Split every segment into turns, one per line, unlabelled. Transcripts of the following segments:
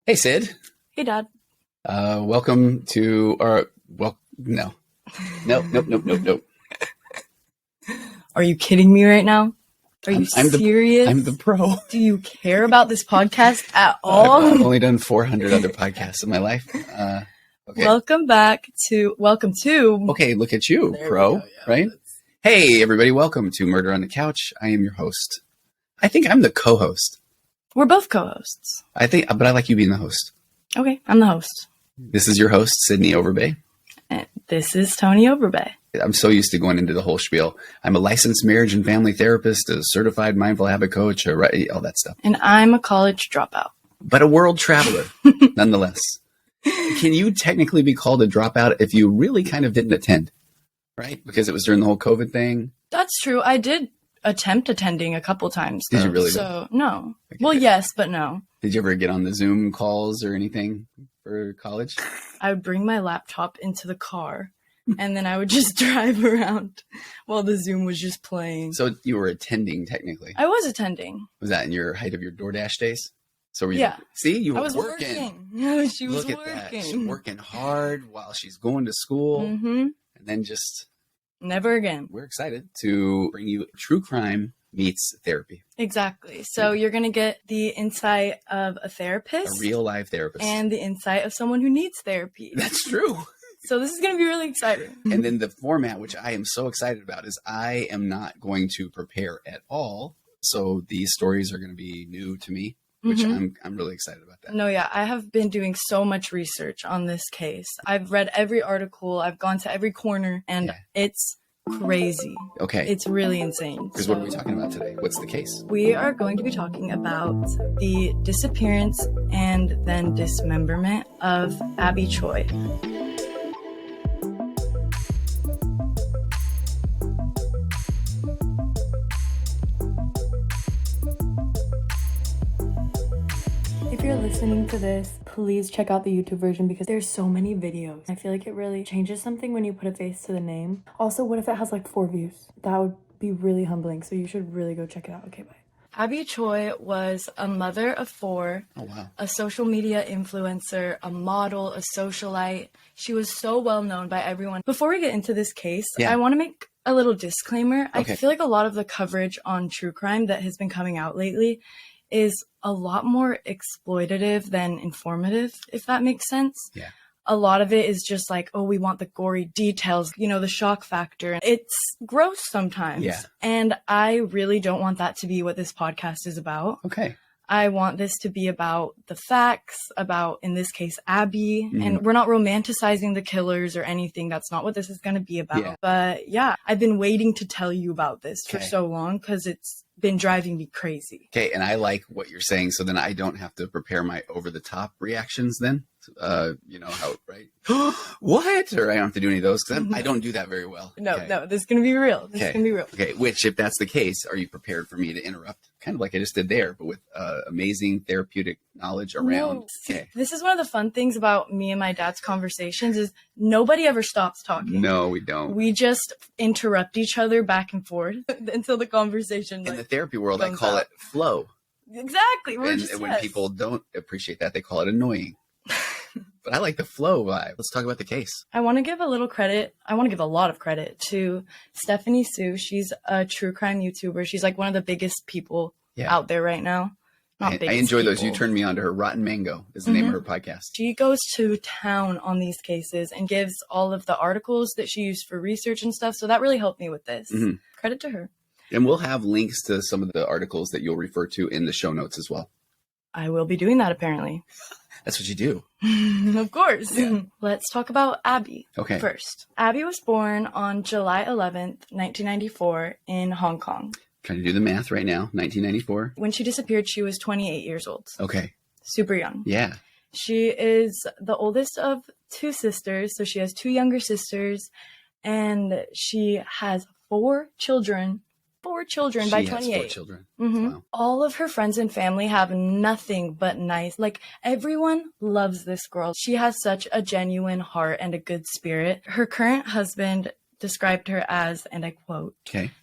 Hey, Sid.
Hey, Dad.
Welcome to our... Well, no. Nope.
Are you kidding me right now? Are you serious?
I'm the pro.
Do you care about this podcast at all?
I've only done 400 other podcasts in my life. Okay.
Welcome to...
Okay, look at you,
There
pro,
we go, yeah.
right? Hey, everybody. Welcome to Murder on the Couch. I am your host. I think I'm the co-host.
We're both co-hosts.
But I like you being the host.
Okay, I'm the host.
This is your host, Sydney Overbay.
And this is Tony Overbay.
I'm so used to going into the whole spiel. I'm a licensed marriage and family therapist, a certified mindful habit coach, all that stuff.
And I'm a college dropout.
But a world traveler, nonetheless. Can you technically be called a dropout if you really kind of didn't attend, right? Because it was during the whole COVID thing.
That's true. I did attempt attending a couple times.
Did you really?
So, no.
Okay.
Well, yes, but no.
Did you ever get on the Zoom calls or anything for college?
I would bring my laptop into the car, and then I would just drive around while the Zoom was just playing.
So you were attending, technically.
I was attending.
Was that in your height of your DoorDash days? So were you?
Yeah.
See, you were
I was working. No, she was
Look
working.
at that. She's working hard while she's going to school.
Mm-hmm.
And then just...
Never again.
We're excited to bring you True Crime Meets Therapy.
Exactly. So you're going to get the insight of a therapist.
A real live therapist.
And the insight of someone who needs therapy.
That's true.
So this is going to be really exciting.
And then the format, which I am so excited about, is I am not going to prepare at all. So these stories are going to be new to me, which I'm really excited about that.
No, yeah. I have been doing so much research on this case. I've read every article. I've gone to every corner, and it's crazy.
Okay.
It's really insane.
Because what are we talking about today? What's the case?
We are going to be talking about the disappearance and then dismemberment of Abby Choi. If you're listening to this, please check out the YouTube version because there's so many videos. I feel like it really changes something when you put a face to the name. Also, what if it has like 4 views? That would be really humbling, so you should really go check it out. Okay, bye. Abby Choi was a mother of 4, a social media influencer, a model, a socialite. She was so well known by everyone. Before we get into this case, I want to make a little disclaimer.
Okay.
I feel like a lot of the coverage on true crime that has been coming out lately is a lot more exploitative than informative, if that makes sense.
Yeah.
A lot of it is just like, oh, we want the gory details, the shock factor. It's gross sometimes.
Yeah.
And I really don't want that to be what this podcast is about.
Okay.
I want this to be about the facts, about, in this case, Abby. And we're not romanticizing the killers or anything. That's not what this is going to be about.
Yeah.
But yeah, I've been waiting to tell you about this for so long because it's been driving me crazy.
Okay, and I like what you're saying, so then I don't have to prepare my over-the-top reactions then. You know how, right? What? Or I don't have to do any of those, because I don't do that very well.
No, this is going to be real. This is going to be real.
Okay, which, if that's the case, are you prepared for me to interrupt? Kind of like I just did there, but with amazing therapeutic knowledge around.
No. Okay. This is one of the fun things about me and my dad's conversations is nobody ever stops talking.
No, we don't.
We just interrupt each other back and forth until the conversation
in the therapy world, I call it flow.
Exactly.
And when people don't appreciate that, they call it annoying. But I like the flow vibe. Let's talk about the case. I
want to give a little credit. I want to give a lot of credit to Stephanie Sue. She's a true crime YouTuber. She's like one of the biggest people out there right now.
I enjoy those. You turned me on to her. Rotten Mango is the name of her podcast.
She goes to town on these cases and gives all of the articles that she used for research and stuff. So that really helped me with this. Credit to her.
And we'll have links to some of the articles that you'll refer to in the show notes as well.
I will be doing that, apparently.
That's what you do.
Of course. Yeah. Let's talk about Abby first. Abby was born on July 11th, 1994 in Hong Kong.
Trying to do the math right now. 1994.
When she disappeared, she was 28 years old.
Okay.
Super young.
Yeah.
She is the oldest of 2 sisters. So she has 2 younger sisters. And she has 4 children. 4 children by 28.
She has 4 children.
Wow. All of her friends and family have nothing but nice. Like, everyone loves this girl. She has such a genuine heart and a good spirit. Her current husband described her as, and I quote,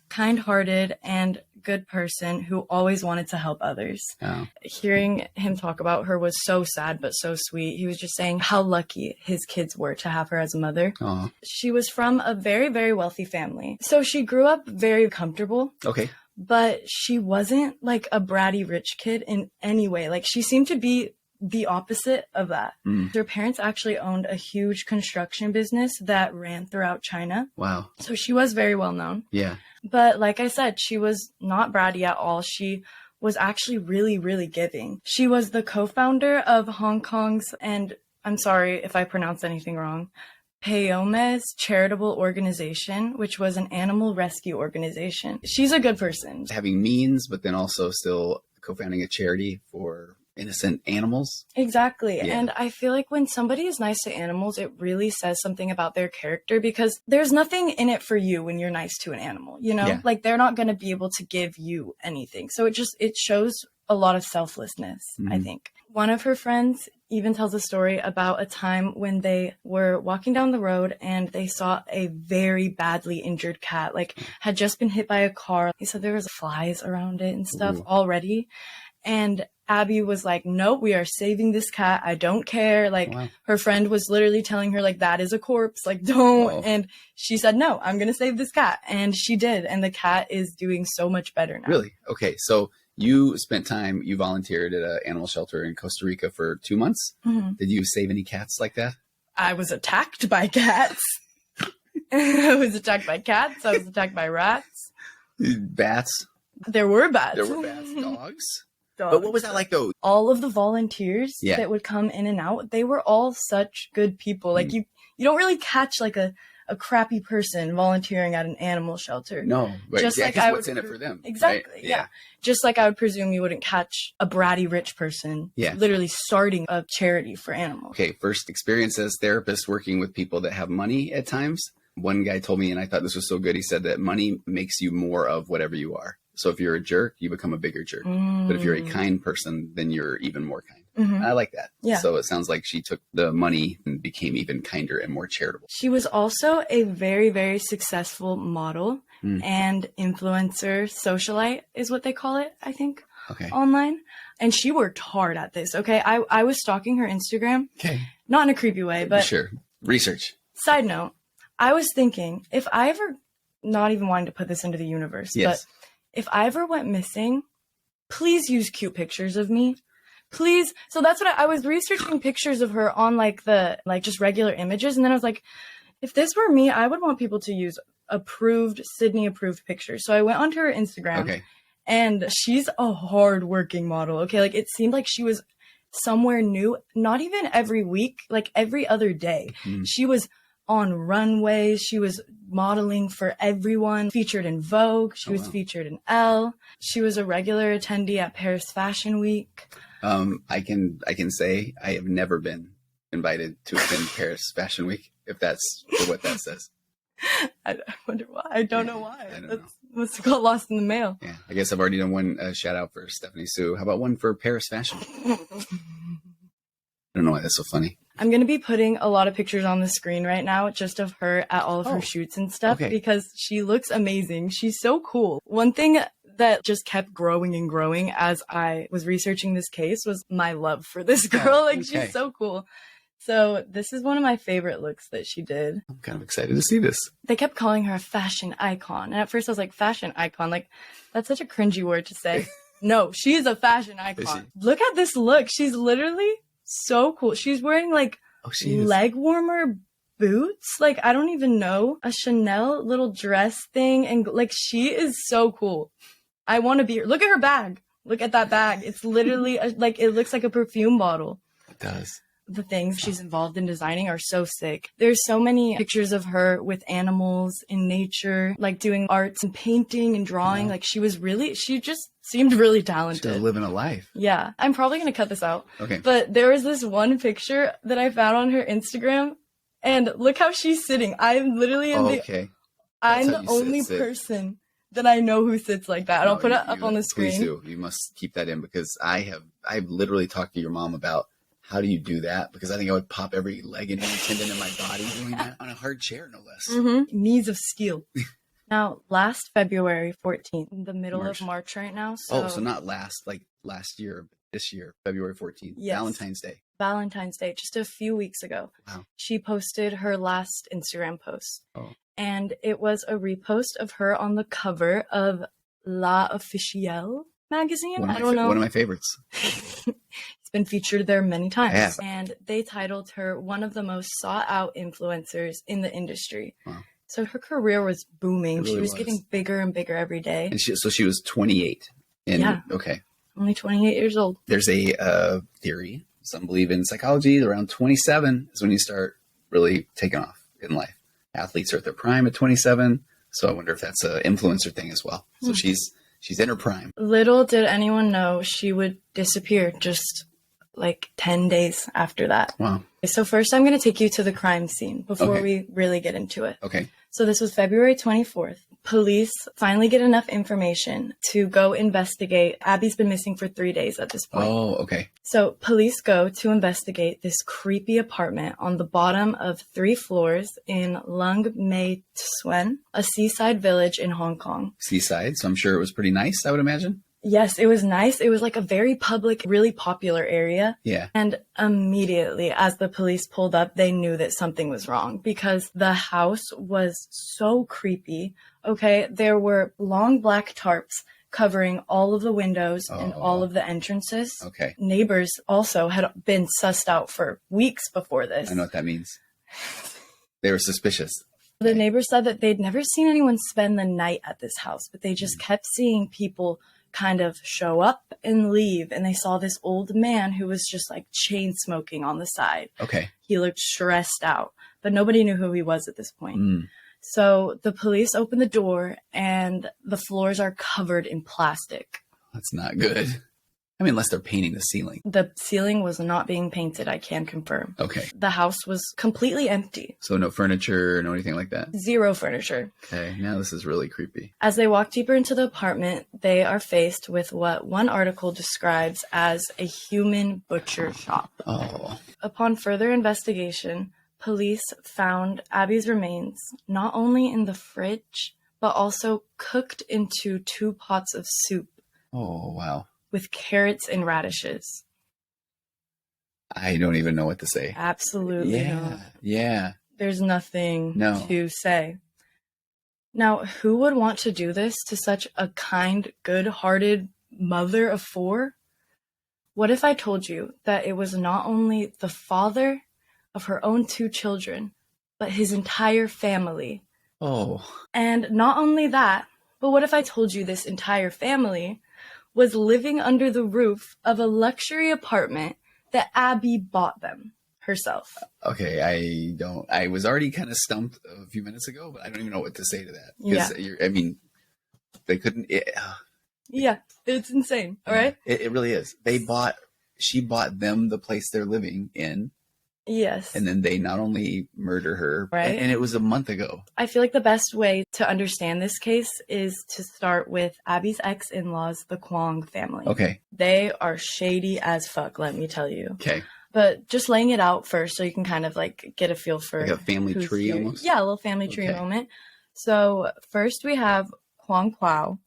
kind-hearted and good person who always wanted to help others.
Oh.
Hearing him talk about her was so sad, but so sweet. He was just saying how lucky his kids were to have her as a mother.
Oh.
She was from a very, very wealthy family. So she grew up very comfortable.
Okay.
But she wasn't like a bratty rich kid in any way. Like she seemed to be the opposite of that. Their parents actually owned a huge construction business that ran throughout China.
Wow.
So she was very well known.
Yeah.
But like I said, she was not bratty at all. She was actually really, really giving. She was the co-founder of Hong Kong's, and I'm sorry if I pronounced anything wrong, Payome's charitable organization, which was an animal rescue organization. She's a good person.
Having means, but then also still co-founding a charity for innocent animals.
Exactly.
Yeah.
And I feel like when somebody is nice to animals, it really says something about their character, because there's nothing in it for you when you're nice to an animal, you know?
Yeah.
Like they're not going to be able to give you anything. So it shows a lot of selflessness, I think. One of her friends even tells a story about a time when they were walking down the road and they saw a very badly injured cat, like had just been hit by a car. He said there was flies around it and stuff already. And Abby was like, nope, we are saving this cat. I don't care. Like her friend was literally telling her like, that is a corpse. Like, don't. And she said, no, I'm going to save this cat. And she did. And the cat is doing so much better now.
Really? Okay. So you spent time, you volunteered at an animal shelter in Costa Rica for 2 months. Did you save any cats like that?
I was attacked by cats. I was attacked by cats. I was attacked by rats.
Bats?
There were bats.
There were bats. Dogs?
Dogs.
But what was that like though?
All of the volunteers that would come in and out, they were all such good people. Like you don't really catch like a crappy person volunteering at an animal shelter.
No, but
just like
what's in it for them?
Exactly.
Right?
Yeah. Just like I would presume you wouldn't catch a bratty rich person literally starting a charity for animals.
Okay, first experience as therapist working with people that have money at times. One guy told me, and I thought this was so good, he said that money makes you more of whatever you are. So if you're a jerk, you become a bigger jerk. But if you're a kind person, then you're even more kind. I like that. Yeah. So it sounds like she took the money and became even kinder and more charitable.
She was also a very, very successful model and influencer, socialite is what they call it, I think, online. And she worked hard at this. Okay. I was stalking her Instagram. Okay. Not in a creepy way, but
sure. Research.
Side note, I was thinking if I ever, not even wanting to put this into the universe, but if I ever went missing, please use cute pictures of me. Please. So that's what I was researching pictures of her on like just regular images. And then I was like, if this were me, I would want people to use Sydney approved pictures. So I went onto her Instagram and she's a hardworking model. Okay. Like it seemed like she was somewhere new, not even every week, like every other day. She was on runways. She was modeling for everyone, featured in Vogue. She was featured in Elle. She was a regular attendee at Paris Fashion Week.
I can say I have never been invited to attend Paris Fashion Week, if that's what that says.
I wonder why. I don't know why. That must have got lost in the mail.
Yeah, I guess I've already done one shout out for Stephanie Sue. How about one for Paris Fashion Week? I don't know why that's so funny.
I'm going to be putting a lot of pictures on the screen right now just of her at all of her shoots and stuff because she looks amazing. She's so cool. One thing that just kept growing and growing as I was researching this case was my love for this girl. She's so cool. So this is one of my favorite looks that she did.
I'm kind of excited to see this.
They kept calling her a fashion icon. And at first I was like, fashion icon? Like, that's such a cringy word to say. No, she is a fashion icon. Look at this look. She's literally so cool. She's wearing like leg warmer boots. Like, I don't even know. A Chanel little dress thing. And like, she is so cool. I want to be her. Look at her bag. Look at that bag. It's literally like, it looks like a perfume bottle.
It does.
The things she's involved in designing are so sick. There's so many pictures of her with animals in nature, like doing arts and painting and drawing. Like she just seemed really talented.
She's living a life.
Yeah. I'm probably going to cut this out.
Okay.
But there was this one picture that I found on her Instagram and look how she's sitting. I'm literally I'm the only person that I know who sits like that. And I'll put it up on the screen.
Please do. You must keep that in because I've literally talked to your mom about how do you do that? Because I think I would pop every leg and every tendon in my body doing that on a hard chair, no less.
Knees of steel. Now, last February 14th, in the middle of March right now.
So not last year, this year, February 14th,
yes. Valentine's Day, just a few weeks ago.
Wow.
She posted her last Instagram post.
Oh.
And it was a repost of her on the cover of La Officielle magazine.
One of my favorites.
It's been featured there many times.
Yeah.
And they titled her one of the most sought out influencers in the industry.
Wow.
So her career was booming.
Really
she was getting bigger and bigger every day.
And she was 28.
Yeah.
Okay.
Only 28 years old.
There's a theory. Some believe in psychology. Around 27 is when you start really taking off in life. Athletes are at their prime at 27. So I wonder if that's an influencer thing as well. So she's in her prime.
Little did anyone know she would disappear just like 10 days after that.
Wow.
So first I'm going to take you to the crime scene before we really get into it.
Okay.
So this was February 24th. Police finally get enough information to go investigate. Abby's been missing for 3 days at this point.
Oh, okay.
So police go to investigate this creepy apartment on the bottom of 3 floors in Lung Mae Tsuen, a seaside village in Hong Kong.
Seaside, so I'm sure it was pretty nice, I would imagine.
Yes, it was nice. It was like a very public, really popular area.
Yeah.
And immediately as the police pulled up, they knew that something was wrong because the house was so creepy. Okay, there were long black tarps covering all of the windows and all of the entrances.
Okay.
Neighbors also had been sussed out for weeks before this.
I know what that means. They were suspicious.
The neighbors said that they'd never seen anyone spend the night at this house, but they just kept seeing people kind of show up and leave. And they saw this old man who was just like chain smoking on the side.
Okay.
He looked stressed out, but nobody knew who he was at this point.
Mm.
So the police open the door and the floors are covered in plastic.
That's not good. I mean, unless they're painting the ceiling.
The ceiling was not being painted, I can confirm.
Okay.
The house was completely empty.
So no furniture, no anything like that?
Zero furniture.
Okay, now this is really creepy.
As they walk deeper into the apartment, they are faced with what one article describes as a human butcher shop.
Oh.
Upon further investigation, police found Abby's remains not only in the fridge, but also cooked into 2 pots of soup.
Oh, wow.
With carrots and radishes.
I don't even know what to say.
Absolutely not.
Yeah.
There's nothing to say. Now, who would want to do this to such a kind, good-hearted mother of 4? What if I told you that it was not only the father of her own 2 children, but his entire family?
Oh.
And not only that, but what if I told you this entire family was living under the roof of a luxury apartment that Abby bought them herself?
Okay, I was already kind of stumped a few minutes ago, but I don't even know what to say to that.
Yeah.
I mean, they couldn't.
Yeah, it's insane. All right.
It really is. She bought them the place they're living in.
Yes.
And then they not only murder her,
right?
And it was a month ago.
I feel like the best way to understand this case is to start with Abby's ex-in-laws, the Kwong family.
Okay.
They are shady as fuck, let me tell you.
Okay.
But just laying it out first so you can kind of like get a feel for
like a family tree
here.
almost?
Yeah, a little family tree moment. So first we have Kwong Kwao.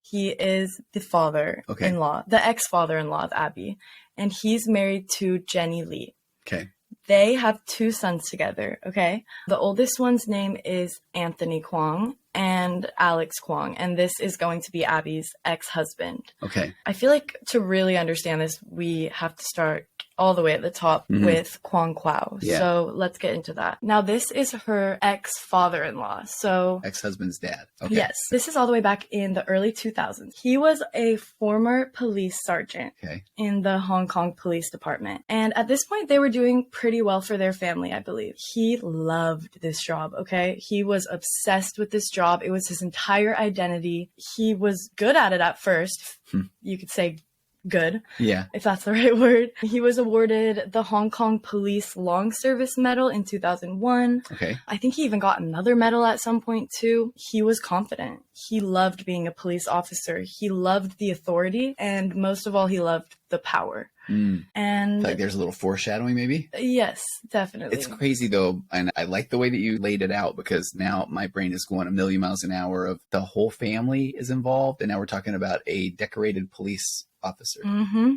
He is the father-in-law, the ex-father-in-law of Abby. And he's married to Jenny Lee.
Okay.
They have 2 sons together, okay? The oldest one's name is Anthony Kwong and Alex Kwong, and this is going to be Abby's ex-husband.
Okay.
I feel like to really understand this, we have to start all the way at the top with Kwong Kwao.
Yeah.
So let's get into that. Now, this is her ex-father-in-law. So
ex-husband's dad. Okay.
Yes. This is all the way back in the early 2000s. He was a former police sergeant in the Hong Kong Police Department. And at this point, they were doing pretty well for their family, I believe. He loved this job, okay? He was obsessed with this job. It was his entire identity. He was good at it at first. You could say good.
Yeah.
If that's the right word. He was awarded the Hong Kong Police Long Service Medal in 2001.
Okay.
I think he even got another medal at some point too. He was confident. He loved being a police officer. He loved the authority. And most of all, he loved the power. And
Like there's a little foreshadowing maybe.
yes, definitely.
It's crazy though, and I like the way that you laid it out, because now my brain is going a million miles an hour of the whole family is involved, and now we're talking about a decorated police officer.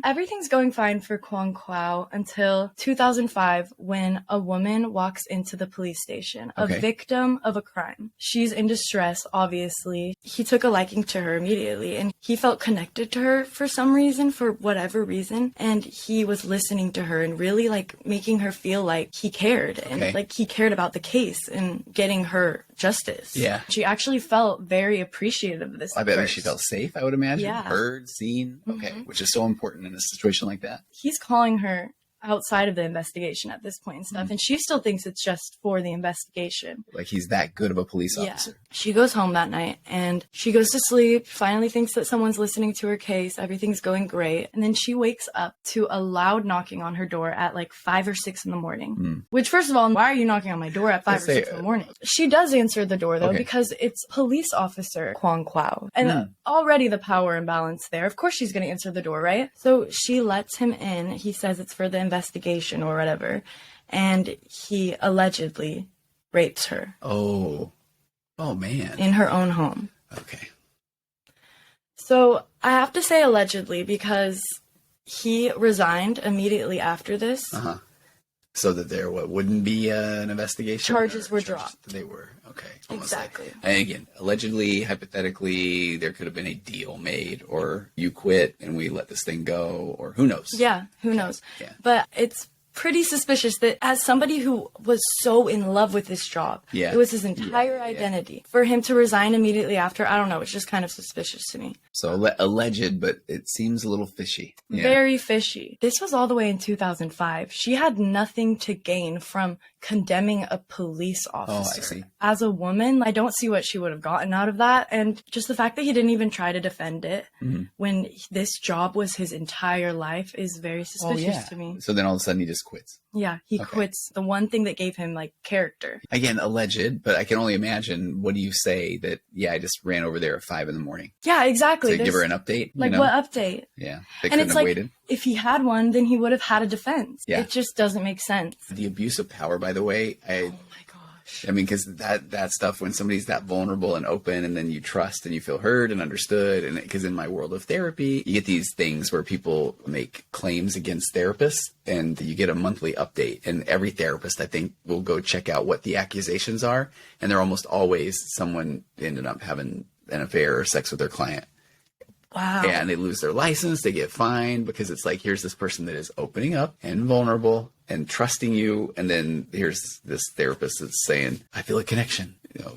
Everything's going fine for Kwong Kwao until 2005, when a woman walks into the police station, a victim of a crime. She's in distress, obviously. He took a liking to her immediately, and he felt connected to her for some reason, for whatever reason, and he was listening to her and really like making her feel like he cared, and like he cared about the case and getting her justice.
Yeah.
She actually felt very appreciative of this.
I bet she felt safe, I would imagine.
Yeah.
Heard, seen. Which is so important in a situation like that.
He's calling her outside of the investigation at this point and stuff, and she still thinks it's just for the investigation.
Like he's that good of a police officer.
She goes home that night and she goes to sleep, finally thinks that someone's listening to her case, everything's going great, and then she wakes up to a loud knocking on her door at like 5 or 6 in the morning. Which, first of all, why are you knocking on my door at 5 or 6 in the morning? She does answer the door though, because it's police officer Kwong Kwao, and already the power imbalance there. Of course she's going to answer the door, right? So she lets him in. He says it's for the investigation or whatever, and he allegedly rapes her.
Oh man.
In her own home.
Okay.
So I have to say allegedly, because he resigned immediately after this.
So that there wouldn't be an investigation?
Charges were dropped.
They were. Okay.
Exactly.
And again, allegedly, hypothetically, there could have been a deal made, or you quit and we let this thing go, or who knows?
Yeah, who knows?
Yeah.
But it's pretty suspicious that, as somebody who was so in love with this job, it was his entire identity, for him to resign immediately after, I don't know, it's just kind of suspicious to me.
So alleged, but it seems a little fishy.
Very fishy. This was all the way in 2005. She had nothing to gain from condemning a police officer.
I see.
As a woman, I don't see what she would have gotten out of that. And just the fact that he didn't even try to defend it when this job was his entire life is very suspicious to me.
So then all of a sudden he just quits.
Yeah, he quits the one thing that gave him like character.
Again, alleged, but I can only imagine, what do you say that, I just ran over there at 5 a.m.
Yeah, exactly.
To give her an update?
Like, what update?
Yeah. They
And
couldn't
it's
have
like,
waited.
if he had one, then he would have had a defense.
Yeah.
It just doesn't make sense.
The abuse of power, by the way,
Oh my gosh.
I mean, because that stuff, when somebody's that vulnerable and open, and then you trust and you feel heard and understood, and because in my world of therapy, you get these things where people make claims against therapists, and you get a monthly update, and every therapist, I think, will go check out what the accusations are, and they're almost always someone ended up having an affair or sex with their client.
Wow.
And they lose their license, they get fined, because it's like, here's this person that is opening up and vulnerable and trusting you, and then here's this therapist that's saying, I feel a connection.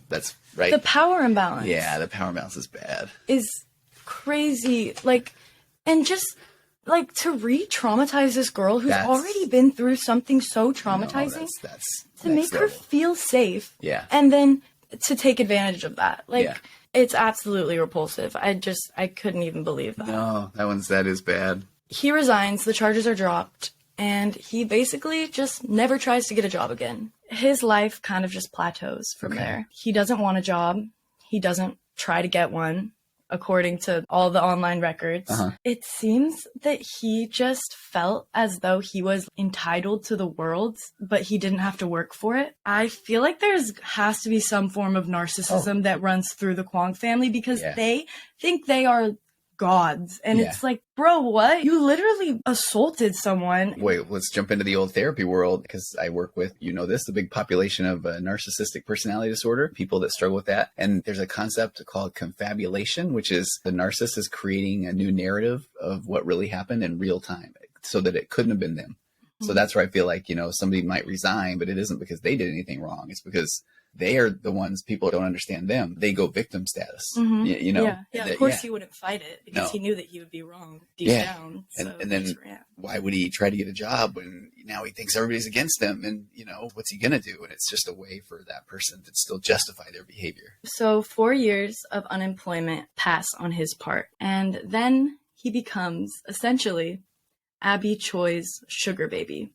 That's right.
The power imbalance.
Yeah, the power imbalance is bad.
Is crazy. Like, and just like to re-traumatize this girl who's already been through something so traumatizing,
that's
to make her feel safe.
Yeah.
And then to take advantage of that. Like, it's absolutely repulsive. I couldn't even believe that.
No, that is bad.
He resigns, the charges are dropped, and he basically just never tries to get a job again. His life kind of just plateaus from there. He doesn't want a job. He doesn't try to get one, according to all the online records. It seems that he just felt as though he was entitled to the world, but he didn't have to work for it. I feel like has to be some form of narcissism that runs through the Kwong family, because they think they are gods. And it's like, bro, what? You literally assaulted someone.
Wait, let's jump into the old therapy world, because I work with, the big population of narcissistic personality disorder, people that struggle with that. And there's a concept called confabulation, which is the narcissist is creating a new narrative of what really happened in real time, so that it couldn't have been them. So that's where I feel like, somebody might resign, but it isn't because they did anything wrong. It's because they are the ones, people don't understand them. They go victim status.
Yeah, of course he wouldn't fight it, because he knew that he would be wrong deep down. So
and then why would he try to get a job when now he thinks everybody's against him? And, what's he going to do? And it's just a way for that person to still justify their behavior.
So 4 years of unemployment pass on his part. And then he becomes essentially Abby Choi's sugar baby.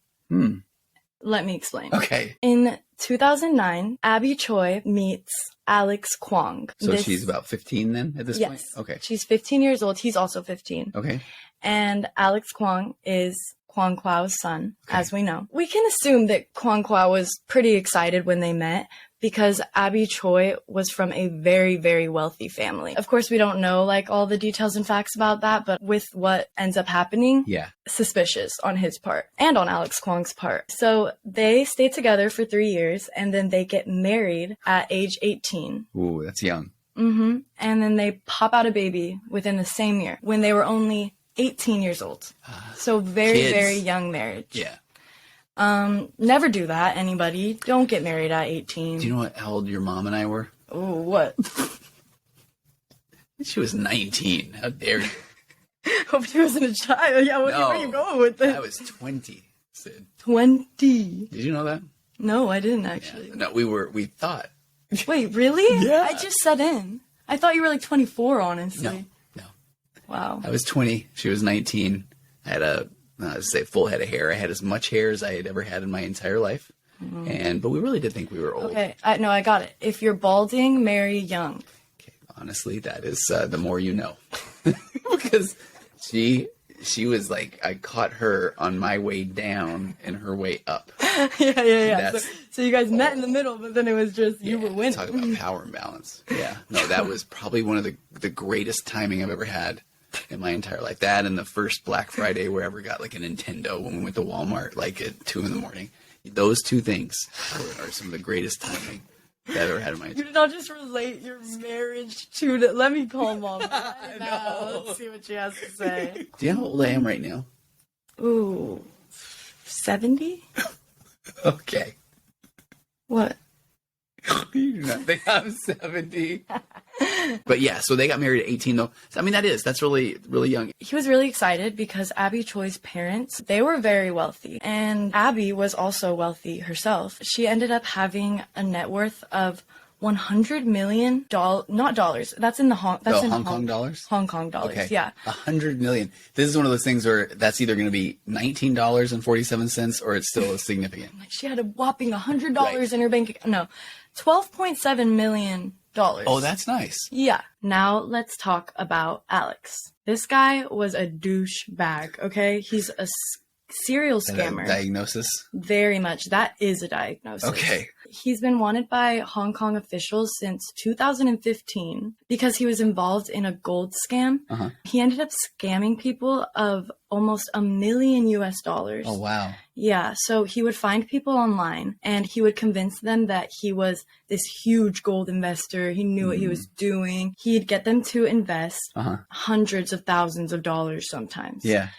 Let me explain.
Okay.
In 2009, Abby Choi meets Alex Kwong.
So she's about 15 then at this point?
Yes.
Okay.
She's 15 years old. He's also 15.
Okay.
And Alex Kwong is Kwang Kwao's son, as we know. We can assume that Kwang Kwao was pretty excited when they met because Abby Choi was from a very, very wealthy family. Of course, we don't know like all the details and facts about that, but with what ends up happening, suspicious on his part and on Alex Kwong's part. So they stay together for 3 years and then they get married at age 18.
Ooh, that's young.
And then they pop out a baby within the same year when they were only 18 years old. So very,
Kids.
very young marriage.
Yeah.
Never do that, anybody. Don't get married at 18.
Do you know how old your mom and I were?
Oh, what?
She was 19. How dare you?
Hope she wasn't a child. Yeah, where are you going with this?
I was 20, Sid.
20.
Did you know that?
No, I didn't actually.
Yeah. No, we thought.
Wait, really?
Yeah.
I just set in. I thought you were like 24, honestly.
No.
Wow.
I was 20. She was 19. I had full head of hair. I had as much hair as I had ever had in my entire life. But we really did think we were old.
Okay, no, I got it. If you're balding, marry young.
Okay, honestly, that is the more you know. Because she was like, I caught her on my way down and her way up.
Yeah. So you guys met in the middle, but then it was just you were winning.
Talk about power imbalance. Yeah. No, that was probably one of the greatest timing I've ever had in my entire life. That and the first Black Friday where I ever got like a Nintendo when we went to Walmart like at 2 a.m. Those two things are some of the greatest timing that I've ever had in my entire life.
You did not just relate your marriage to it. Let me call Mom. No. Let's see what she has to say.
Do you know how old I am right now?
Ooh, 70?
Okay.
What?
You do not think I'm 70. But yeah, so they got married at 18 though. I mean, that's really, really young.
He was really excited because Abby Choi's parents, they were very wealthy. And Abby was also wealthy herself. She ended up having a net worth of $100 million, not dollars. That's in Hong
Kong dollars?
Hong Kong dollars,
okay.
Yeah.
$100 million. This is one of those things where that's either going to be $19.47 or it's still significant.
Like she had a whopping $100 in her bank account. No, $12.7 million.
Oh, that's nice.
Yeah. Now let's talk about Alex. This guy was a douchebag, okay? He's a serial scammer.
Diagnosis?
Very much. That is a diagnosis.
Okay.
He's been wanted by Hong Kong officials since 2015 because he was involved in a gold scam. He ended up scamming people of almost $1 million.
Oh, wow.
Yeah. So he would find people online and he would convince them that he was this huge gold investor. He knew what he was doing. He'd get them to invest hundreds of thousands of dollars sometimes.
Yeah.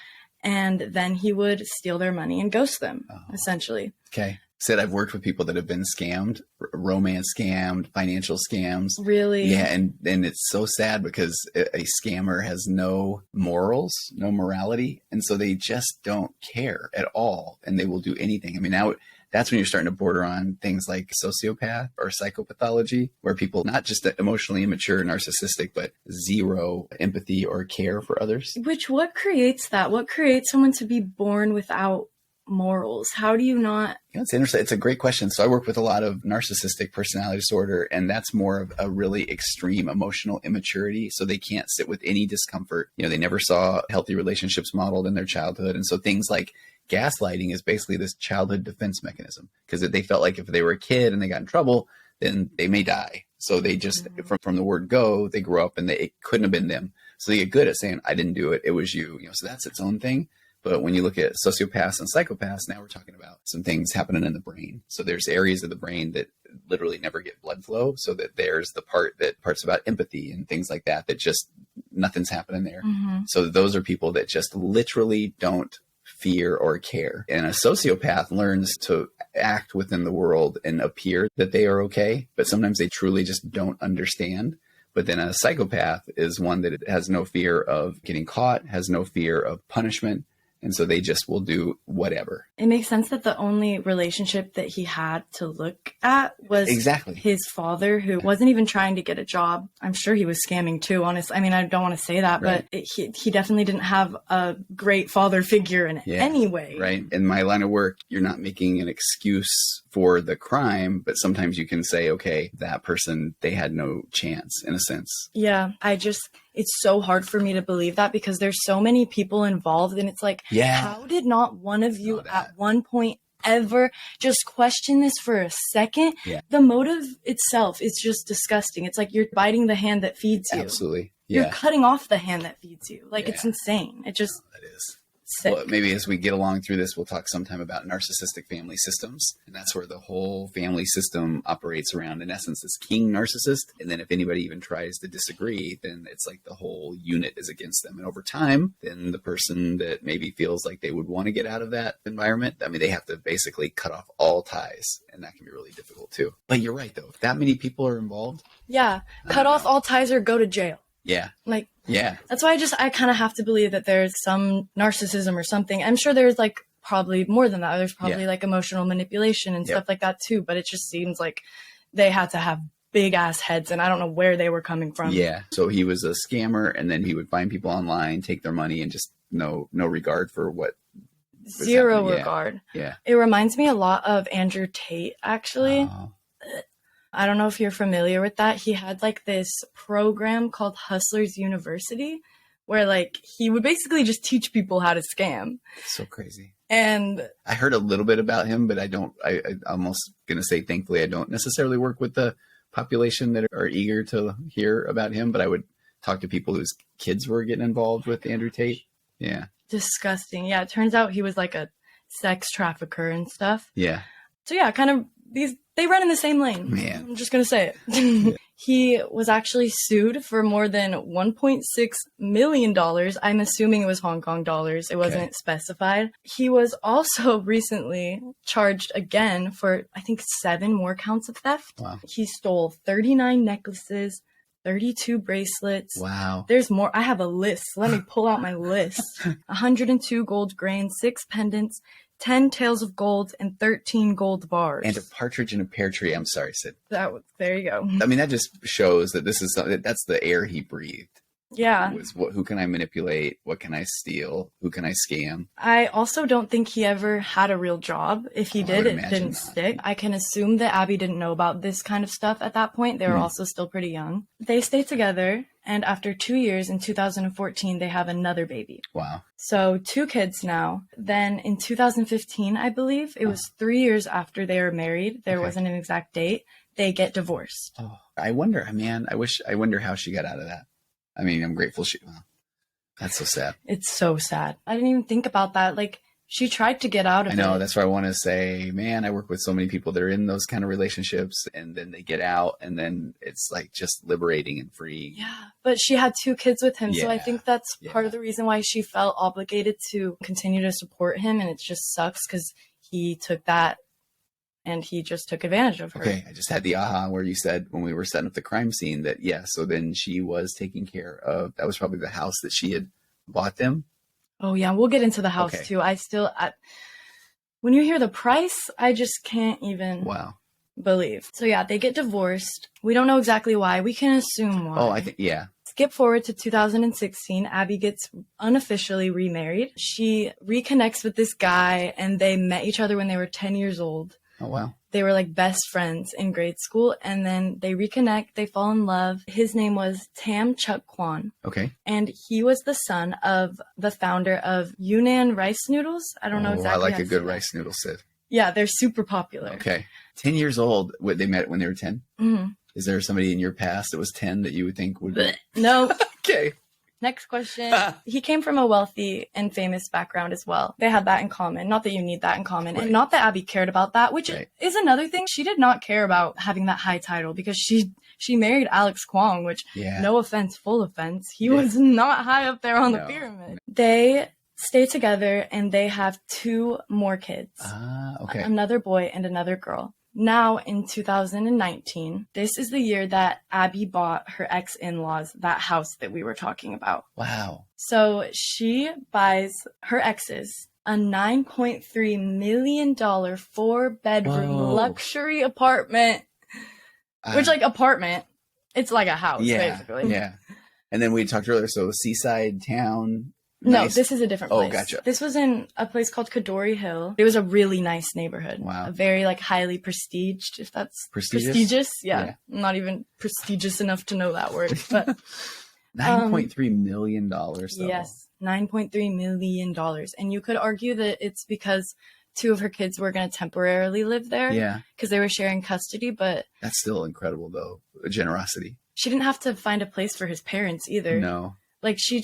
And then he would steal their money and ghost them, essentially.
Okay. Said I've worked with people that have been scammed, romance scammed, financial scams.
Really?
Yeah, and it's so sad because a scammer has no morals, no morality, and so they just don't care at all, and they will do anything. I mean, now that's when you're starting to border on things like sociopath or psychopathology, where people not just emotionally immature, narcissistic, but zero empathy or care for others.
What creates that? What creates someone to be born without morals? How do you not?
It's interesting. It's a great question. So I work with a lot of narcissistic personality disorder, and that's more of a really extreme emotional immaturity. So they can't sit with any discomfort. They never saw healthy relationships modeled in their childhood. And so things like gaslighting is basically this childhood defense mechanism because they felt like if they were a kid and they got in trouble, then they may die. So they just, from the word go, they grew up and it couldn't have been them. So they get good at saying, I didn't do it. It was you. So that's its own thing. But when you look at sociopaths and psychopaths, now we're talking about some things happening in the brain. So there's areas of the brain that literally never get blood flow. So that there's the parts about empathy and things like that just nothing's happening there. So those are people that just literally don't fear or care. And a sociopath learns to act within the world and appear that they are okay. But sometimes they truly just don't understand. But then a psychopath is one that has no fear of getting caught, has no fear of punishment. And so they just will do whatever.
It makes sense that the only relationship that he had to look at was his father, who wasn't even trying to get a job. I'm sure he was scamming too, honestly. I mean, I don't want to say that, but he definitely didn't have a great father figure in any way.
Right. In my line of work, you're not making an excuse for the crime, but sometimes you can say, okay, that person, they had no chance in a sense.
Yeah. it's so hard for me to believe that because there's so many people involved, and it's like, how did not one of you at one point ever just question this for a second? The motive itself is just disgusting. It's like you're biting the hand that feeds you.
Absolutely.
You're cutting off the hand that feeds you. Like, it's insane. It just...
That is.
Sick.
Well, maybe as we get along through this, we'll talk sometime about narcissistic family systems. And that's where the whole family system operates around, in essence, this king narcissist. And then if anybody even tries to disagree, then it's like the whole unit is against them. And over time, then the person that maybe feels like they would want to get out of that environment, I mean, they have to basically cut off all ties. And that can be really difficult too. But you're right, though. If that many people are involved.
Yeah. Cut off all ties or go to jail.
Yeah.
Like, that's why I kind of have to believe that there's some narcissism or something. I'm sure there's like probably more than that. There's probably like emotional manipulation and stuff like that too. But it just seems like they had to have big ass heads, and I don't know where they were coming from. Yeah.
So he was a scammer, and then he would find people online, take their money, and just no regard for what.
Zero regard.
Yeah.
It reminds me a lot of Andrew Tate, actually. I don't know if you're familiar with that. He had like this program called Hustlers University where like he would basically just teach people how to scam.
It's so crazy.
And
I heard a little bit about him, but I'm almost going to say, thankfully, I don't necessarily work with the population that are eager to hear about him, but I would talk to people whose kids were getting involved with Andrew Tate. Yeah. Disgusting.
Yeah. It turns out he was like a sex trafficker and stuff.
Yeah.
So yeah, kind of they run in the same lane.
Man.
I'm just going to say it. He was actually sued for more than $1.6 million. I'm assuming it was Hong Kong dollars. It wasn't specified. He was also recently charged again for, I think, 7 more counts of theft.
Wow.
He stole 39 necklaces, 32 bracelets.
Wow.
There's more. I have a list. Let me pull out my list. 102 gold grains, 6 pendants, 10 tails of gold, and 13 gold bars.
And a partridge in a pear tree. I'm sorry, Sid.
There you go.
I mean, that just shows that this is that's the air he breathed.
Yeah.
Who can I manipulate? What can I steal? Who can I scam?
I also don't think he ever had a real job. If he did, it didn't stick. I can assume that Abby didn't know about this kind of stuff at that point. They were also still pretty young. They stay together, and after 2 years, in 2014, they have another baby.
Wow.
So 2 kids now. Then in 2015, I believe, it was 3 years after they were married. There wasn't an exact date. They get divorced.
Oh, I wonder, man, I wonder how she got out of that. I mean, I'm grateful that's so sad.
It's so sad. I didn't even think about that. Like, she tried to get out of it.
I know. That's why I want to say, man, I work with so many people that are in those kind of relationships, and then they get out, and then it's like just liberating and free.
Yeah. But she had 2 kids with him. So I think that's part of the reason why she felt obligated to continue to support him. And it just sucks because he took that and he just took advantage of her.
Okay, I just had the aha where you said when we were setting up the crime scene that, so then she was taking care of, that was probably the house that she had bought them.
Oh, yeah, we'll get into the house too. When you hear the price, I just can't even believe. So yeah, they get divorced. We don't know exactly why. We can assume why.
Oh, I think,
Skip forward to 2016. Abby gets unofficially remarried. She reconnects with this guy, and they met each other when they were 10 years old.
Oh, wow.
They were like best friends in grade school, and then they reconnect. They fall in love. His name was Tam Chuk Kwan.
Okay.
And he was the son of the founder of Yunnan rice noodles. I don't know exactly.
I like a good rice noodle, Sid.
Yeah, they're super popular.
Okay. 10 years old. They met when they were 10?
Mm-hmm.
Is there somebody in your past that was 10 that you would think would be?
No.
Okay.
Next question. He came from a wealthy and famous background as well. They had that in common. Not that you need that in common. And not that Abby cared about that, which is another thing. She did not care about having that high title because she married Alex Kwong, which, no offense, full offense, he was not high up there on the pyramid. They stay together and they have 2 more kids.
Okay.
Another boy and another girl. Now, in 2019, this is the year that Abby bought her ex-in-laws that house that we were talking about.
Wow.
So she buys her exes a $9.3 million 4-bedroom luxury apartment, which, like, apartment, it's like a house, basically.
Yeah. And then we talked earlier, so seaside town.
No, this is a different place.
Oh, gotcha.
This was in a place called Kadori Hill. It was a really nice neighborhood.
Wow.
A very, like, highly prestiged, if that's
prestigious.
Prestigious? Yeah. I'm not even prestigious enough to know that word. But
$9.3 million though.
Yes, $9.3 million. And you could argue that it's because two of her kids were going to temporarily live there.
Yeah.
Because they were sharing custody, but...
That's still incredible, though. Generosity.
She didn't have to find a place for his parents either.
No.
Like, she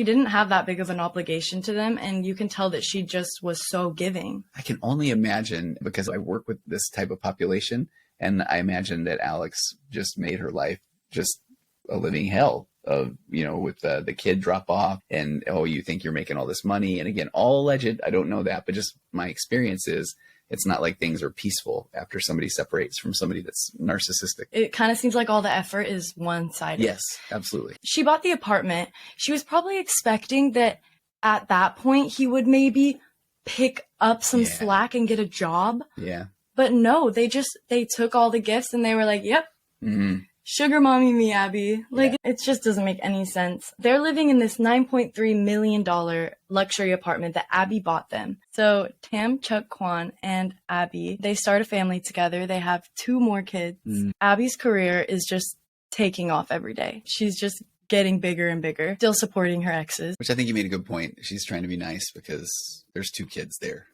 didn't have that big of an obligation to them, and you can tell that she just was so giving.
I can only imagine, because I work with this type of population, and I imagine that Alex just made her life just a living hell. Of, you know, with the kid drop off and, oh, you think you're making all this money. And again, all alleged. I don't know that, but just my experience is it's not like things are peaceful after somebody separates from somebody that's narcissistic.
It kind of seems like all the effort is one-sided.
Yes, absolutely.
She bought the apartment. She was probably expecting that at that point he would maybe pick up some slack and get a job.
Yeah.
But no, they took all the gifts and they were like, yep.
Mm-hmm.
Sugar mommy me, Abby. Like, it just doesn't make any sense. They're living in this $9.3 million luxury apartment that Abby bought them. So Tam Chuk Kwan and Abby, they start a family together. They have 2 more kids. Abby's career is just taking off every day. She's just getting bigger and bigger, still supporting her exes.
Which I think you made a good point. She's trying to be nice because there's 2 kids there.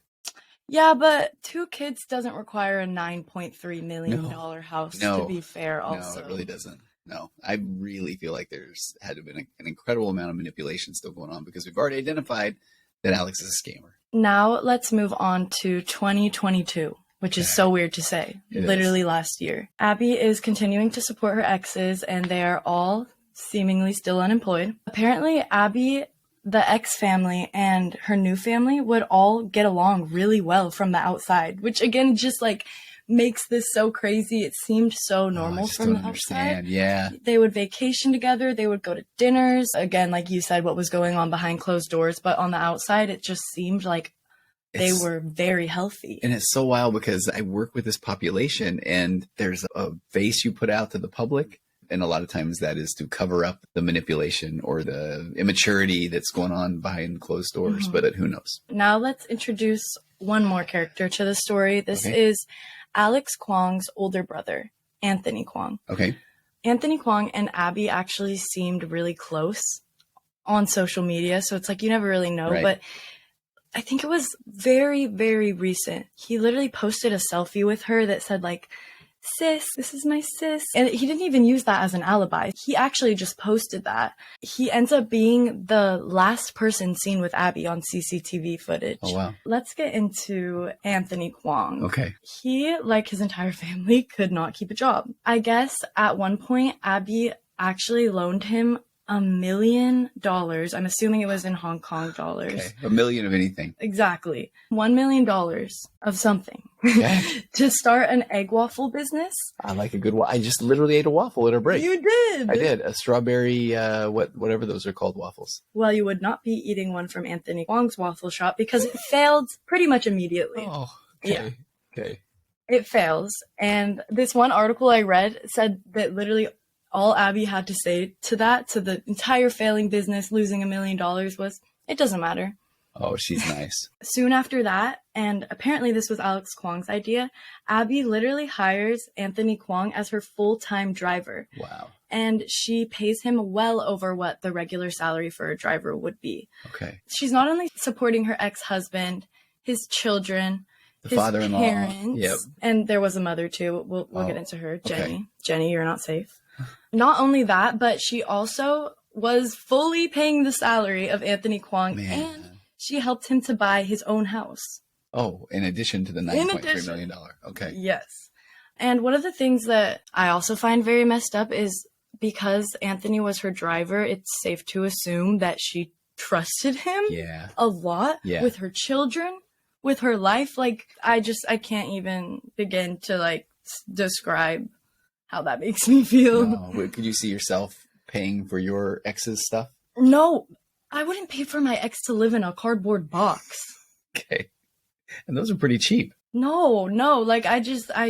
Yeah, but 2 kids doesn't require a $9.3 million house, to be fair, also.
No, it really doesn't. No, I really feel like there's had to have been an incredible amount of manipulation still going on because we've already identified that Alex is a scammer.
Now let's move on to 2022, which is so weird to say. Literally last year. Abby is continuing to support her exes, and they are all seemingly still unemployed. Apparently, Abby, the ex family, and her new family would all get along really well from the outside, which again just like makes this so crazy. It seemed so normal from the outside.
Yeah.
They would vacation together. They would go to dinners. Again, like you said, what was going on behind closed doors, but on the outside, it just seemed like they were very healthy.
And it's so wild because I work with this population and there's a face you put out to the public. And a lot of times that is to cover up the manipulation or the immaturity that's going on behind closed doors. But who knows?
Now let's introduce one more character to the story. This is Alex Kwong's older brother, Anthony Kwong.
Okay.
Anthony Kwong and Abby actually seemed really close on social media. So it's like you never really know. But I think it was very, very recent. He literally posted a selfie with her that said like, "Sis, this is my sis." And he didn't even use that as an alibi. He actually just posted that. He ends up being the last person seen with Abby on CCTV footage.
Oh, wow.
Let's get into Anthony Kwong.
Okay.
He, like his entire family, could not keep a job. I guess at one point, Abby actually loaned him $1 million. I'm assuming it was in Hong Kong dollars.
Okay. $1 million of anything.
Exactly. $1 million of something. To start an egg waffle business.
I like a good waffle. I just literally ate a waffle at our break.
You did?
I did. A strawberry, whatever those are called, waffles.
Well, you would not be eating one from Anthony Kwong's waffle shop because it failed pretty much immediately.
Oh, okay.
Yeah.
Okay.
It fails. And this one article I read said that literally all Abby had to say to that, to the entire failing business, losing $1 million, was, it doesn't matter.
Oh, she's nice.
Soon after that, and apparently this was Alex Kwong's idea, Abby literally hires Anthony Kwong as her full-time driver.
Wow.
And she pays him well over what the regular salary for a driver would be.
Okay.
She's not only supporting her ex-husband, his children,
the
his
father-in-law.
parents,
Yep.
and there was a mother too. We'll get into her, Jenny.
Okay.
Jenny, you're not safe. Not only that, but she also was fully paying the salary of Anthony Kwong, and she helped him to buy his own house.
Oh, in addition to the $9.3 million. Okay.
Yes. And one of the things that I also find very messed up is because Anthony was her driver, it's safe to assume that she trusted him a lot with her children, with her life. Like, I can't even begin to like describe how that makes me feel.
No. Could you see yourself paying for your ex's stuff?
No, I wouldn't pay for my ex to live in a cardboard box.
Okay. And those are pretty cheap.
No, like I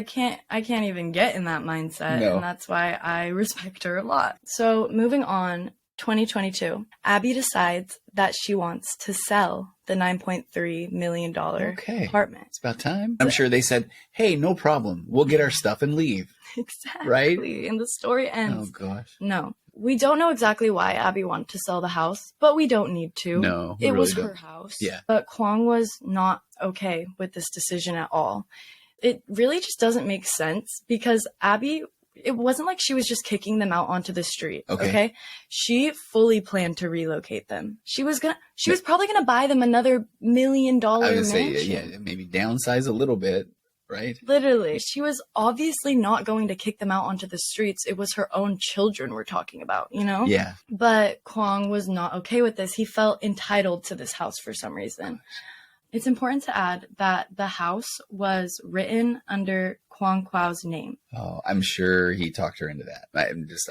can't even get in that mindset.
No.
And that's why I respect her a lot. So moving on, 2022, Abby decides that she wants to sell the $9.3 million apartment.
It's about time. I'm sure they said, hey, no problem. We'll get our stuff and leave.
Exactly.
Right?
And the story ends.
Oh, gosh.
No. We don't know exactly why Abby wanted to sell the house, but we don't need to.
No,
it
really
was
don't.
her house.
Yeah.
But Kwong was not okay with this decision at all. It really just doesn't make sense because Abby, it wasn't like she was just kicking them out onto the street. Okay. She fully planned to relocate them. She was probably gonna buy them another $1 million mansion.
Say, maybe downsize a little bit, right?
Literally, she was obviously not going to kick them out onto the streets. It was her own children we're talking about, you know?
Yeah.
But Kwong was not okay with this. He felt entitled to this house for some reason. It's important to add that the house was written under Kwong Kwao's name.
Oh, I'm sure he talked her into that.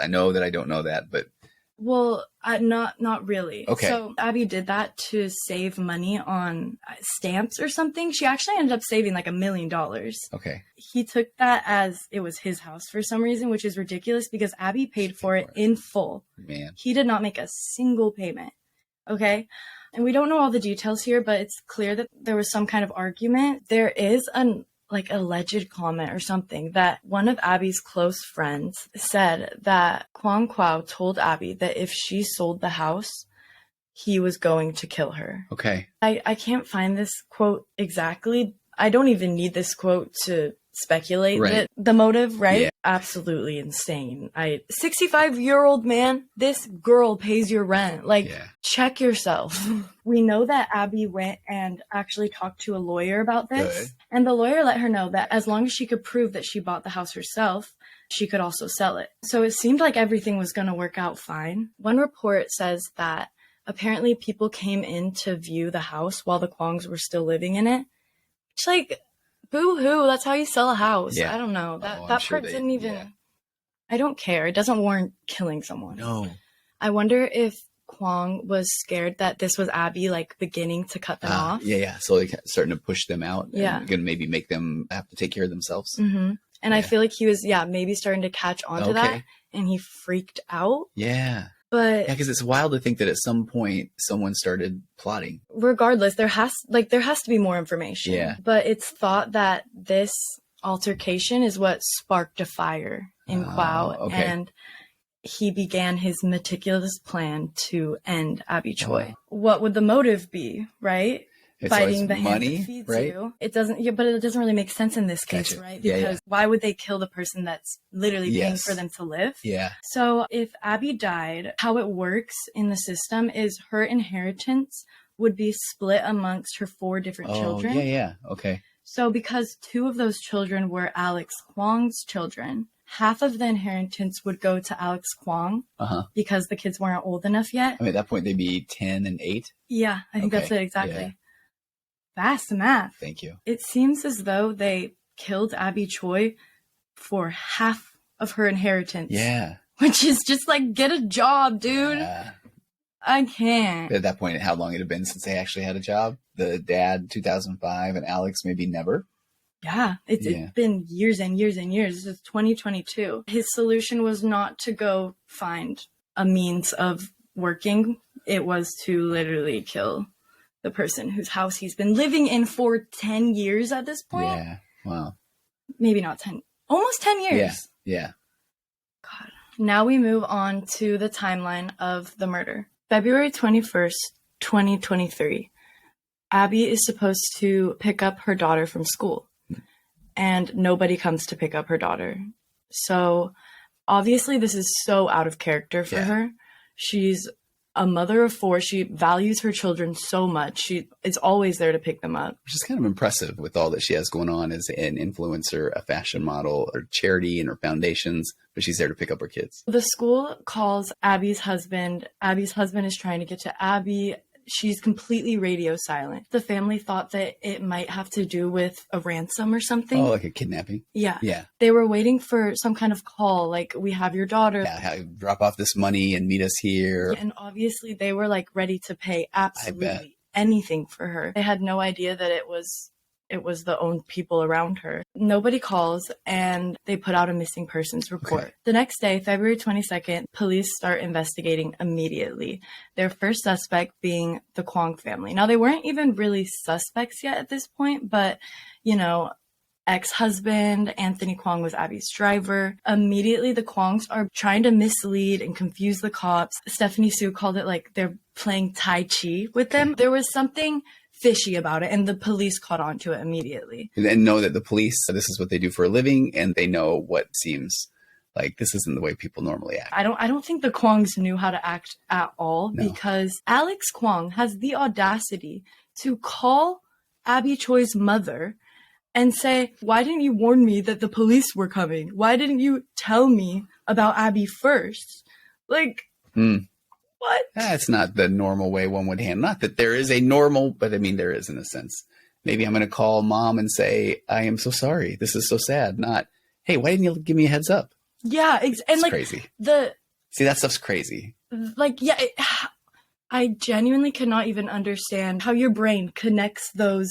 I know that I don't know that, but.
Well, not really.
Okay.
So Abby did that to save money on stamps or something. She actually ended up saving like $1 million.
Okay.
He took that as it was his house for some reason, which is ridiculous because Abby paid for it in full.
Man.
He did not make a single payment. Okay. And we don't know all the details here, but it's clear that there was some kind of argument. There is an alleged comment or something that one of Abby's close friends said that Kwong Kwao told Abby that if she sold the house, he was going to kill her.
Okay.
I can't find this quote exactly. I don't even need this quote to speculate that the motive, right?
Yeah.
Absolutely insane. 65-year-old man, this girl pays your rent. Check yourself. We know that Abby went and actually talked to a lawyer about this.
Good.
And the lawyer let her know that as long as she could prove that she bought the house herself, she could also sell it. So it seemed like everything was going to work out fine. One report says that apparently people came in to view the house while the Kwongs were still living in it. It's boo-hoo, that's how you sell a house. Yeah. I don't know. That part didn't even... Yeah. I don't care. It doesn't warrant killing someone.
No.
I wonder if Kwong was scared that this was Abby, beginning to cut them off.
Yeah. So starting to push them out.
Yeah.
And gonna maybe make them have to take care of themselves.
Mm-hmm. And I feel like he was, maybe starting to catch on to that. And he freaked out.
Yeah.
But
because it's wild to think that at some point someone started plotting.
Regardless, there has to be more information.
Yeah.
But it's thought that this altercation is what sparked a fire in Kwao, and he began his meticulous plan to end Abby Choi. What would the motive be, right? Fighting the hand that feeds you. It doesn't, but it doesn't really make sense in this case, right? Because why would they kill the person that's literally paying for them to live?
Yeah.
So if Abby died, how it works in the system is her inheritance would be split amongst her 4 different children.
Yeah. Okay.
So because 2 of those children were Alex Kwong's children, half of the inheritance would go to Alex Kwong because the kids weren't old enough yet.
I mean, at that point, they'd be 10 and 8?
Yeah, I think that's it, exactly. Yeah. Fast math.
Thank you.
It seems as though they killed Abby Choi for half of her inheritance.
Yeah.
Which is just get a job, dude.
Yeah.
I can't.
At that point, how long it had been since they actually had a job? The dad, 2005, and Alex, maybe never?
Yeah, it's been years and years and years. This is 2022. His solution was not to go find a means of working. It was to literally kill the person whose house he's been living in for 10 years at this point.
Yeah, wow.
Maybe not 10, almost 10 years.
Yeah.
God. Now we move on to the timeline of the murder. February 21st, 2023. Abby is supposed to pick up her daughter from school. And nobody comes to pick up her daughter. So obviously this is so out of character for her. She's a mother of 4. She values her children so much. She is always there to pick them up.
Which is kind of impressive with all that she has going on as an influencer, a fashion model, her charity and her foundations. But she's there to pick up her kids.
The school calls Abby's husband. Abby's husband is trying to get to Abby. She's completely radio silent. The family thought that it might have to do with a ransom or something.
Oh, like a kidnapping?
Yeah.
Yeah.
They were waiting for some kind of call, we have your daughter.
Yeah, drop off this money and meet us here.
Yeah, and obviously they were ready to pay absolutely anything for her. They had no idea that it was the own people around her. Nobody calls, and they put out a missing persons report. The next day, February 22nd, police start investigating immediately. Their first suspect being the Kwong family. Now, they weren't even really suspects yet at this point, but, ex-husband. Anthony Kwong was Abby's driver. Immediately, the Kwongs are trying to mislead and confuse the cops. Stephanie Sue called it like they're playing Tai Chi with them. There was something fishy about it, and the police caught on to it immediately.
And know that the police, this is what they do for a living, and they know what seems like this isn't the way people normally act.
I don't think the Kwongs knew how to act at all, because Alex Kwong has the audacity to call Abby Choi's mother and say, why didn't you warn me that the police were coming? Why didn't you tell me about Abby first? Like, what?
That's not the normal way one would handle. Not that there is a normal, but I mean, there is in a sense. Maybe I'm going to call mom and say, I am so sorry. This is so sad. Not, hey, why didn't you give me a heads up?
Yeah. And
it's
like
crazy. See, that stuff's crazy.
Like, yeah, I genuinely cannot even understand how your brain connects those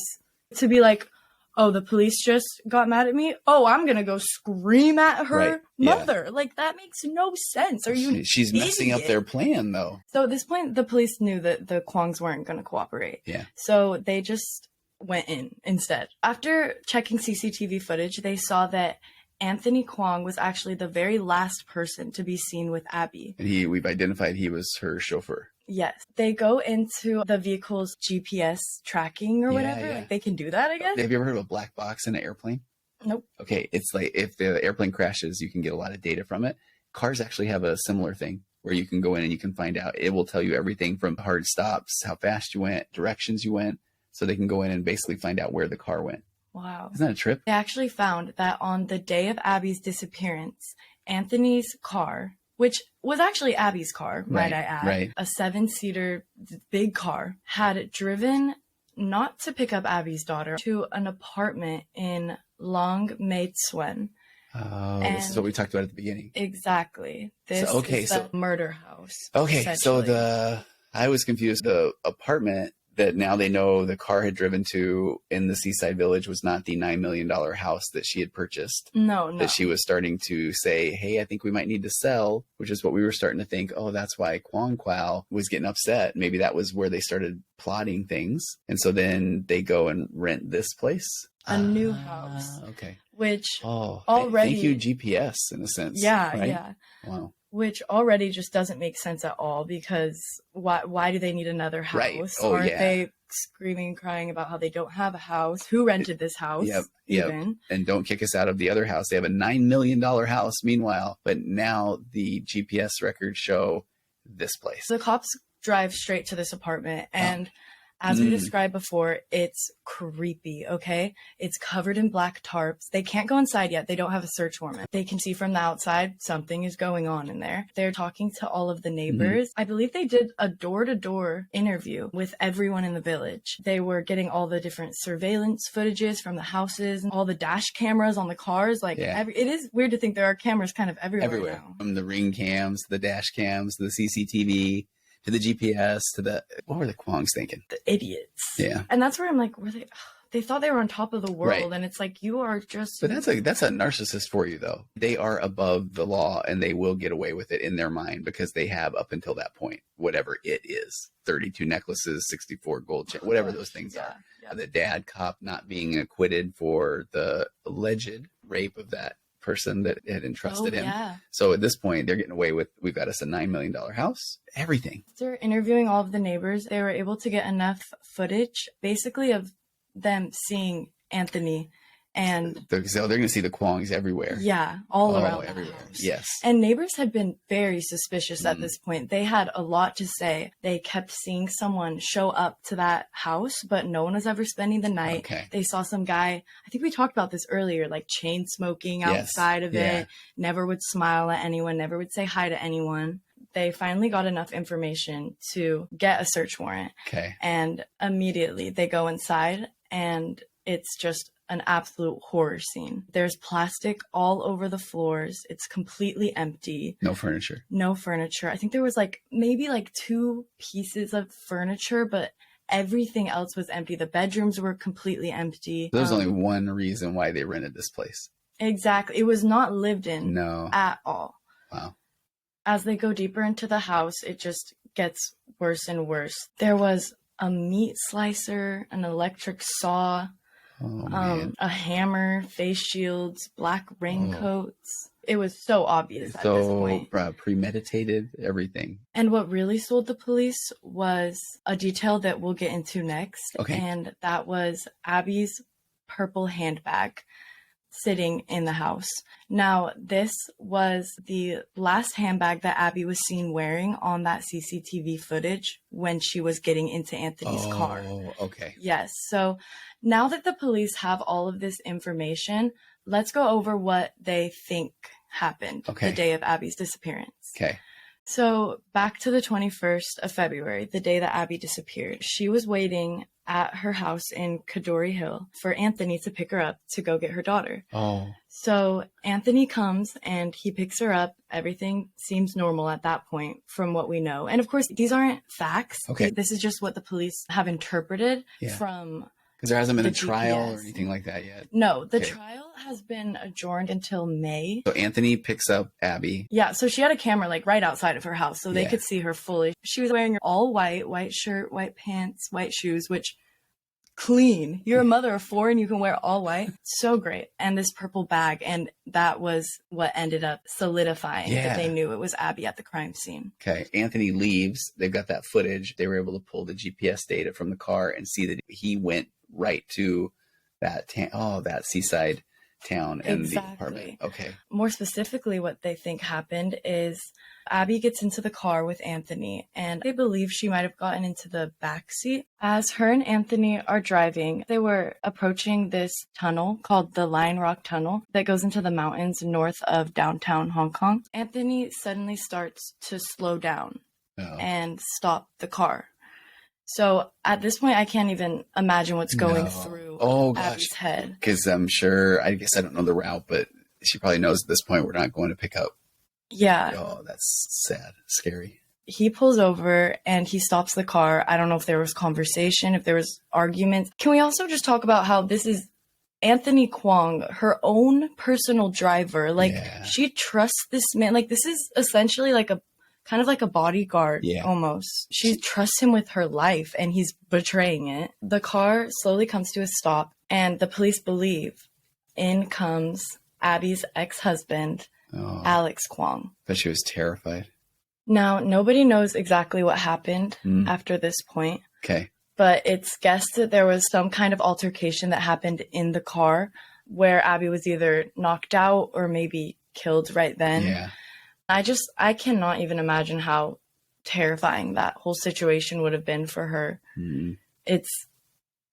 to be like, oh, the police just got mad at me. Oh, I'm going to go scream at her mother. Yeah. Like, that makes no sense. Are you
She's messing up their plan, though.
So at this point, the police knew that the Kwongs weren't going to cooperate.
Yeah.
So they just went in instead. After checking CCTV footage, they saw that Anthony Kwong was actually the very last person to be seen with Abby.
And we've identified he was her chauffeur.
Yes. They go into the vehicle's GPS tracking or whatever. Yeah. Like, they can do that, I guess.
Have you ever heard of a black box in an airplane?
Nope.
Okay. It's like if the airplane crashes, you can get a lot of data from it. Cars actually have a similar thing where you can go in and you can find out. It will tell you everything from hard stops, how fast you went, directions you went. So they can go in and basically find out where the car went.
Wow.
Isn't that a trip?
They actually found that on the day of Abby's disappearance, Anthony's car, which was actually Abby's car, might I add, a 7-seater big car, had driven not to pick up Abby's daughter to an apartment in Long Mae Tsuen.
Oh, this is what we talked about at the beginning.
Exactly. This is the murder house.
Okay, so I was confused. The apartment that now they know the car had driven to in the Seaside Village was not the $9 million house that she had purchased.
No.
That she was starting to say, hey, I think we might need to sell, which is what we were starting to think, oh, that's why Kwong Kwao was getting upset. Maybe that was where they started plotting things. And so then they go and rent this place.
A new house.
Okay.
Which
already... Thank you, GPS, in a sense.
Yeah,
right?
Yeah.
Wow.
Which already just doesn't make sense at all, because why do they need another house?
Right. Oh,
Aren't they screaming and crying about how they don't have a house? Who rented this house?
Yep. And don't kick us out of the other house. They have a $9 million house meanwhile, but now the GPS records show this place.
The cops drive straight to this apartment, and as we described before, it's creepy, okay? It's covered in black tarps. They can't go inside yet. They don't have a search warrant. They can see from the outside something is going on in there. They're talking to all of the neighbors. I believe they did a door-to-door interview with everyone in the village. They were getting all the different surveillance footages from the houses, and all the dash cameras on the cars. Like, it is weird to think there are cameras kind of everywhere now.
From the ring cams, the dash cams, the CCTV, to the GPS, to the... What were the Kwongs thinking?
The idiots.
Yeah.
And that's where I'm like, they thought they were on top of the world, and it's like, you are just...
But that's a narcissist for you, though. They are above the law, and they will get away with it in their mind, because they have up until that point, whatever it is, 32 necklaces, 64 gold chains, whatever those things are. Yeah. The dad cop not being acquitted for the alleged rape of that person that had entrusted him. Yeah. So at this point, they're getting away with, we've got us a $9 million house, everything.
After interviewing all of the neighbors, they were able to get enough footage, basically, of them seeing Anthony. And
they're going to see the Kwongs everywhere.
Yeah, all around everywhere.
Yes.
And neighbors had been very suspicious at this point. They had a lot to say. They kept seeing someone show up to that house, but no one was ever spending the night.
Okay.
They saw some guy, I think we talked about this earlier, like chain smoking outside of it, never would smile at anyone, never would say hi to anyone. They finally got enough information to get a search warrant.
Okay.
And immediately they go inside, and it's just an absolute horror scene. There's plastic all over the floors. It's completely empty.
No furniture.
No furniture. I think there was maybe 2 pieces of furniture, but everything else was empty. The bedrooms were completely empty.
There's only one reason why they rented this place.
Exactly. It was not lived in at all.
Wow.
As they go deeper into the house, it just gets worse and worse. There was a meat slicer, an electric saw,
Oh, man.
A hammer, face shields, black raincoats. It was so obvious at this point.
Premeditated, everything.
And what really sold the police was a detail that we'll get into next.
Okay.
And that was Abby's purple handbag sitting in the house. Now, this was the last handbag that Abby was seen wearing on that CCTV footage when she was getting into Anthony's car.
Oh, okay.
Yes. So now that the police have all of this information, let's go over what they think happened the day of Abby's disappearance.
Okay.
So back to the 21st of February, the day that Abby disappeared. She was waiting at her house in Cadore Hill for Anthony to pick her up to go get her daughter.
Oh.
So Anthony comes and he picks her up. Everything seems normal at that point from what we know. And of course, these aren't facts.
Okay.
This is just what the police have interpreted from...
Because there hasn't been a trial
GPS.
or anything like that yet.
No, the trial has been adjourned until May.
So Anthony picks up Abby.
Yeah, so she had a camera like right outside of her house so they could see her fully. She was wearing all white shirt, white pants, white shoes, which clean. You're a mother of 4 and you can wear all white. So great. And this purple bag. And that was what ended up solidifying that they knew it was Abby at the crime scene.
Okay. Anthony leaves. They've got that footage. They were able to pull the GPS data from the car and see that he went right to that that seaside town and the apartment. Okay.
More specifically, what they think happened is Abby gets into the car with Anthony, and they believe she might have gotten into the back seat. As her and Anthony are driving, they were approaching this tunnel called the Lion Rock Tunnel that goes into the mountains north of downtown Hong Kong. Anthony suddenly starts to slow down and stop the car. So at this point, I can't even imagine what's going through Abby's head.
Because I'm sure, I guess I don't know the route, but she probably knows at this point we're not going to pick up.
Yeah.
Oh, that's sad. Scary.
He pulls over and he stops the car. I don't know if there was conversation, if there was arguments. Can we also just talk about how this is Anthony Kwong, her own personal driver? Like, she trusts this man. Like, this is essentially like a kind of like a bodyguard almost. She trusts him with her life and he's betraying it. The car slowly comes to a stop and the police believe in comes Abby's ex-husband, Alex Kwong.
But she was terrified.
Now, nobody knows exactly what happened after this point.
Okay.
But it's guessed that there was some kind of altercation that happened in the car where Abby was either knocked out or maybe killed right then.
Yeah.
I cannot even imagine how terrifying that whole situation would have been for her.
Mm-hmm.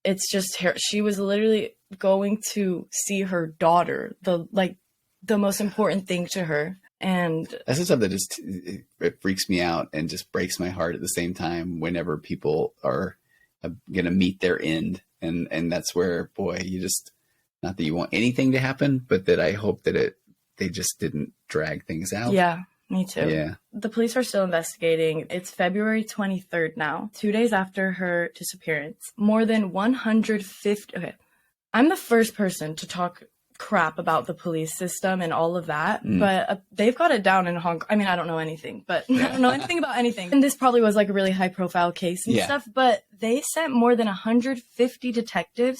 It's just she was literally going to see her daughter, the most important thing to her. And
that's the stuff that just it freaks me out and just breaks my heart at the same time whenever people are going to meet their end. And that's where, boy, you just, not that you want anything to happen, but that I hope that they just didn't drag things out.
Yeah, me too.
Yeah.
The police are still investigating. It's February 23rd now, 2 days after her disappearance. More than 150... Okay, I'm the first person to talk crap about the police system and all of that, but they've got it down in Hong Kong. I mean, I don't know anything, but I don't know anything about anything. And this probably was like a really high profile case and stuff, but they sent more than 150 detectives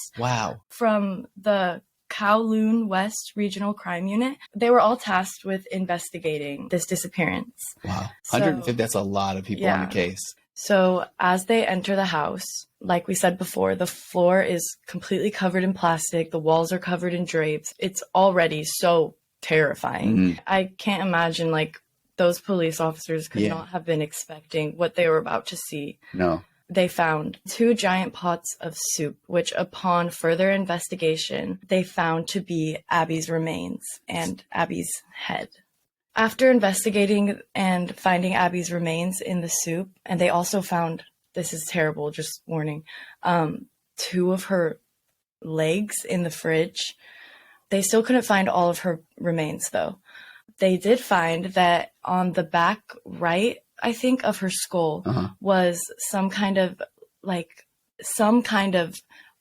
from the Kowloon West Regional Crime Unit. They were all tasked with investigating this disappearance.
Wow. 150, that's a lot of people on the case.
So as they enter the house, like we said before, the floor is completely covered in plastic. The walls are covered in drapes. It's already so terrifying. Mm-hmm. I can't imagine, like, those police officers could not have been expecting what they were about to see.
No.
They found 2 giant pots of soup, which upon further investigation, they found to be Abby's remains and Abby's head. After investigating and finding Abby's remains in the soup, and they also found, this is terrible, just warning, 2 of her legs in the fridge. They still couldn't find all of her remains, though. They did find that on the back right, I think, of her skull was some kind of